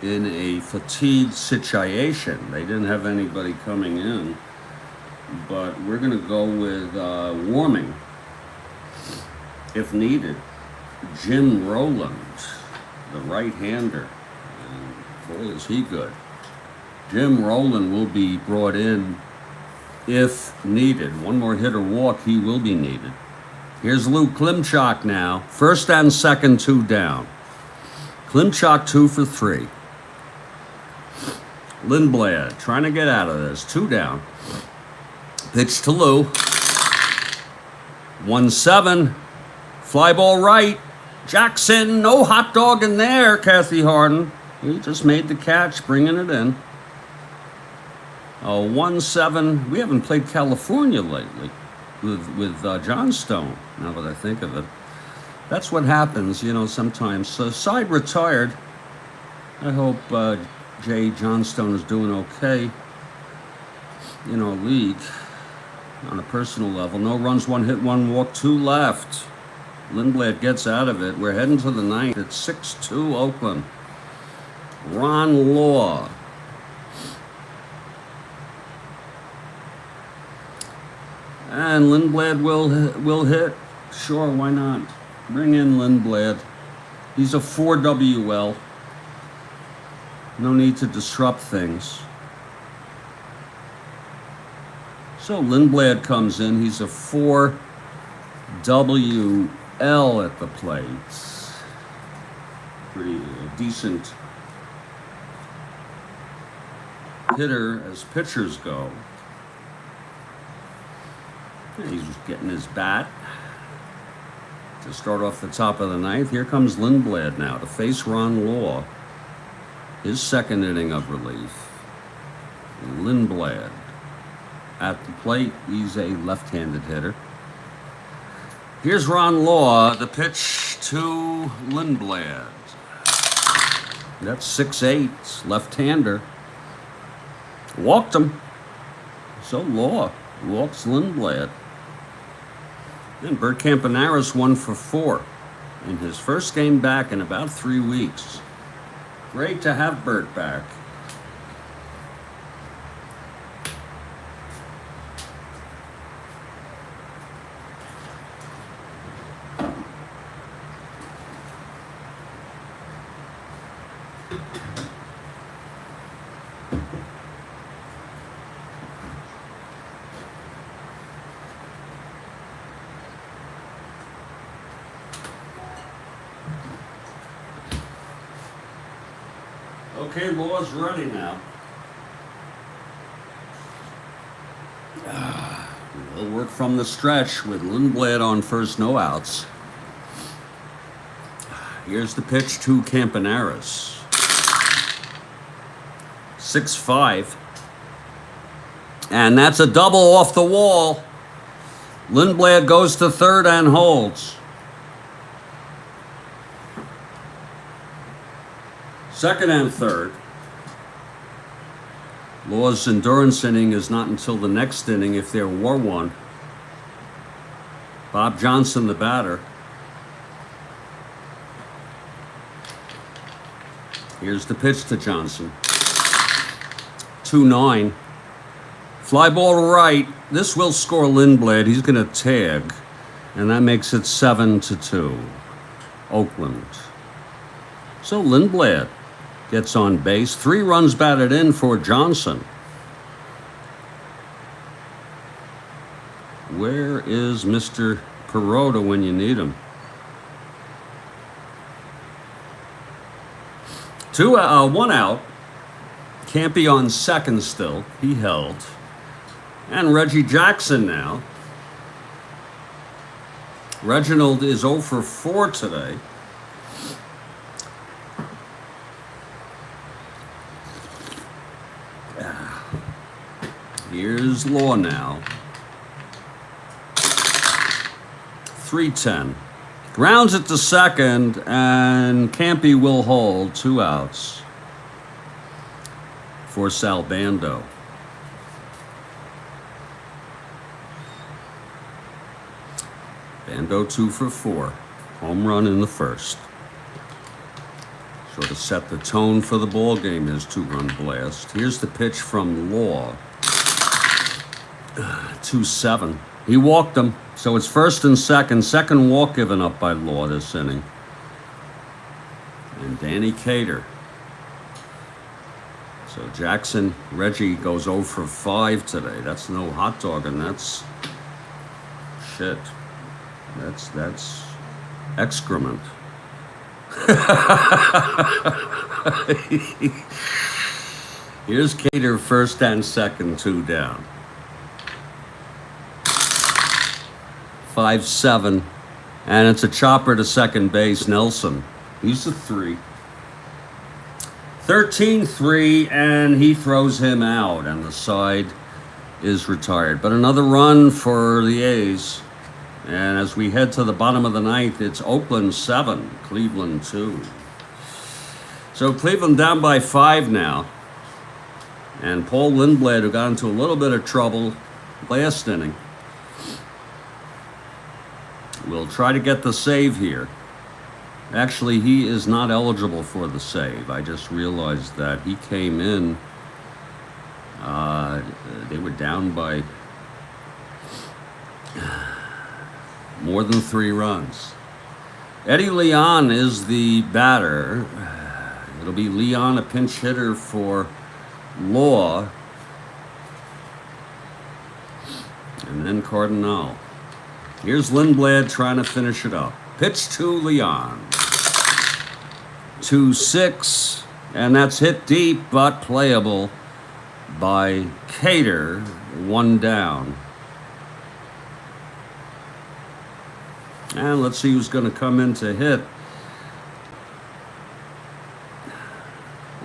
in a fatigue situation. They didn't have anybody coming in, but we're going to go with warming, if needed. Jim Rowland, the right-hander, and boy, is he good. Jim Rowland will be brought in if needed. One more hit or walk, he will be needed. Here's Lou Klimchak now. First and second, 2 down. Klimchak 2 for 3. Lindblad trying to get out of this. 2 down. Pitch to Lou. 1-7. Fly ball right. Jackson, no hot dog in there, Kathy Harden. He just made the catch, bringing it in. 1-7. We haven't played California lately with Johnstone, now that I think of it. That's what happens, you know, sometimes. So side retired. I hope Jay Johnstone is doing okay in our league on a personal level. No runs, 1 hit, 1 walk, 2 left. Lindblad gets out of it. We're heading to the 9th. It's 6-2 Oakland. Ron Law. And Lindblad will hit. Sure, why not? Bring in Lindblad. He's a 4 WL. No need to disrupt things. So Lindblad comes in. He's a 4 WL at the plate. Pretty decent hitter as pitchers go. He's getting his bat to start off the top of the 9th. Here comes Lindblad now to face Ron Law. His second inning of relief. Lindblad at the plate. He's a left-handed hitter. Here's Ron Law. The pitch to Lindblad. That's 6'8", left-hander. Walked him. So Law walks Lindblad. And Bert Campanaris 1 for 4 in his first game back in about 3 weeks. Great to have Bert back. Okay, Law's ready now. We'll work from the stretch with Lindblad on first, no outs. Here's the pitch to Campanaris. 6-5. And that's a double off the wall. Lindblad goes to third and holds. Second and third. Law's endurance inning is not until the next inning if there were one. Bob Johnson, the batter. Here's the pitch to Johnson. 2-9. Fly ball to right. This will score Lindblad. He's going to tag. And that makes it 7-2. Oakland. So Lindblad gets on base. 3 runs batted in for Johnson. Where is Mr. Perota when you need him? 1 out. Campy on second still. He held. And Reggie Jackson now. Reginald is 0 for 4 today. Here's Law now. 3-10. Grounds it to second, and Campy will hold. 2 outs for Sal Bando. Bando 2 for 4. Home run in the first. Sort of set the tone for the ball game, his 2-run blast. Here's the pitch from Law. 2-7. He walked him, so it's first and second. Second walk given up by Law this inning. And Danny Cater. So Jackson, Reggie goes 0 for 5 today. That's no hot dog, and that's shit. That's excrement. Here's Cater, first and second, 2 down. 5-7, and it's a chopper to second base. Nelson, he's a 3. 13-3, and he throws him out, and the side is retired. But another run for the A's. And as we head to the bottom of the ninth, it's Oakland 7, Cleveland 2. So Cleveland down by 5 now. And Paul Lindblad, who got into a little bit of trouble last inning, will try to get the save here. Actually, he is not eligible for the save. I just realized that he came in. They were down by more than 3 runs. Eddie Leon is the batter. It'll be Leon, a pinch hitter for Law. And then Cardinal. Here's Lindblad trying to finish it up. Pitch to Leon. 2-6, and that's hit deep but playable by Cater. 1 down. And let's see who's going to come in to hit.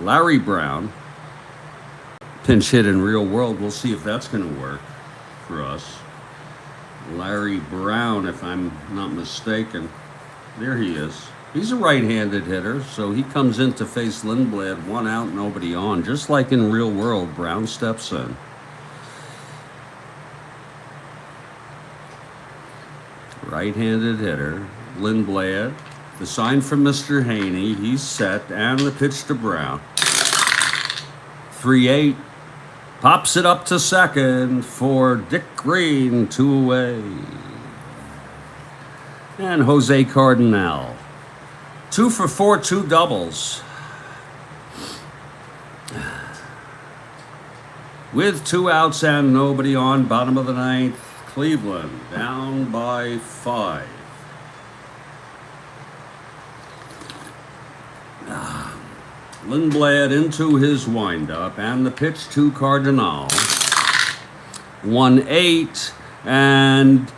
Larry Brown. Pinch hit in real world. We'll see if that's going to work for us. Larry Brown, if I'm not mistaken. There he is. He's a right-handed hitter, so he comes in to face Lindblad. 1 out, nobody on. Just like in real world, Brown steps in. Right-handed hitter, Lindblad. The sign from Mr. Haney. He's set, and the pitch to Brown. 3-8. Pops it up to second for Dick Green, 2 away. And Jose Cardinal. 2 for 4, 2 doubles. With 2 outs and nobody on, bottom of the ninth, Cleveland down by 5. Lindblad into his windup, and the pitch to Cardinal. 1-8, and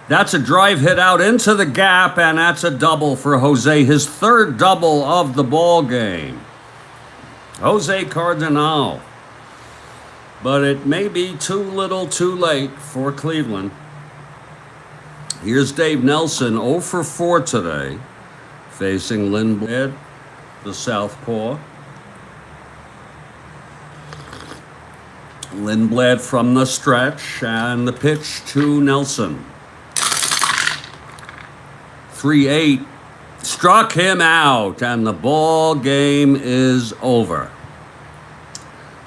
that's a drive hit out into the gap, and that's a double for Jose, his 3rd double of the ball game. Jose Cardinal. But it may be too little too late for Cleveland. Here's Dave Nelson, 0 for 4 today, facing Lindblad, the southpaw. Lindblad from the stretch, and the pitch to Nelson. 3-8, struck him out, and the ball game is over.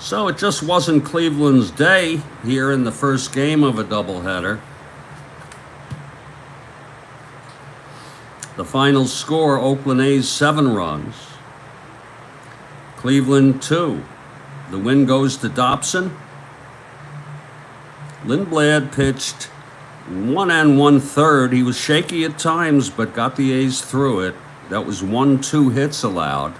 So it just wasn't Cleveland's day here in the first game of a doubleheader. The final score, Oakland A's 7 runs, Cleveland 2. The win goes to Dobson. Lindblad pitched 1 1/3. He was shaky at times, but got the A's through it. That was 1-2 hits allowed.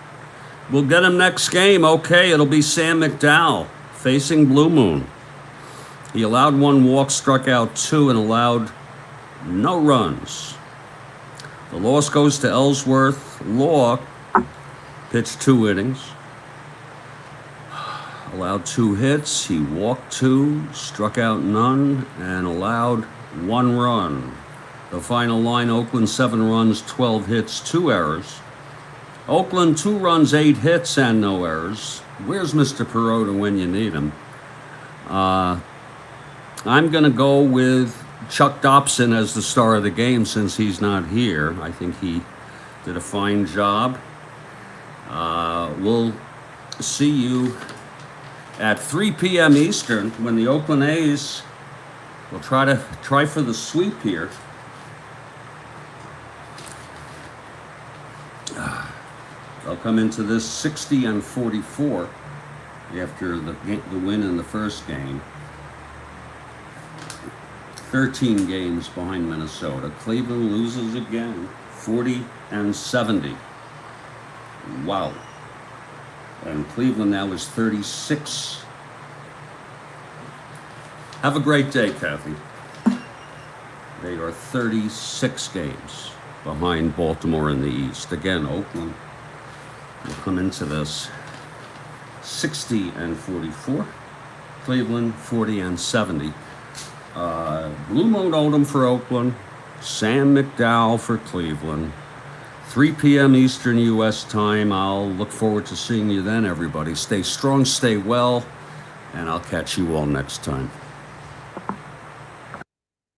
We'll get him next game. Okay, it'll be Sam McDowell facing Blue Moon. He allowed 1 walk, struck out 2, and allowed no runs. The loss goes to Ellsworth. Law pitched 2 innings. Allowed 2 hits. He walked 2, struck out none, and allowed 1 run. The final line, Oakland 7 runs, 12 hits, 2 errors. Oakland 2 runs, 8 hits, and no errors. Where's Mr. Perota when you need him? I'm going to go with Chuck Dobson as the star of the game since he's not here. I think he did a fine job. We'll see you at 3 p.m. Eastern when the Oakland A's will try for the sweep here. They'll come into this 60-44 after the win in the first game. 13 games behind Minnesota. Cleveland loses again, 40-70. Wow. And Cleveland now is 36. Have a great day, Kathy. They are 36 games behind Baltimore in the East. Again, Oakland will come into this 60-44. Cleveland 40-70. Blue Moon Oldham for Oakland. Sam McDowell for Cleveland. 3 p.m. Eastern U.S. time. I'll look forward to seeing you then, everybody. Stay strong, stay well, and I'll catch you all next time.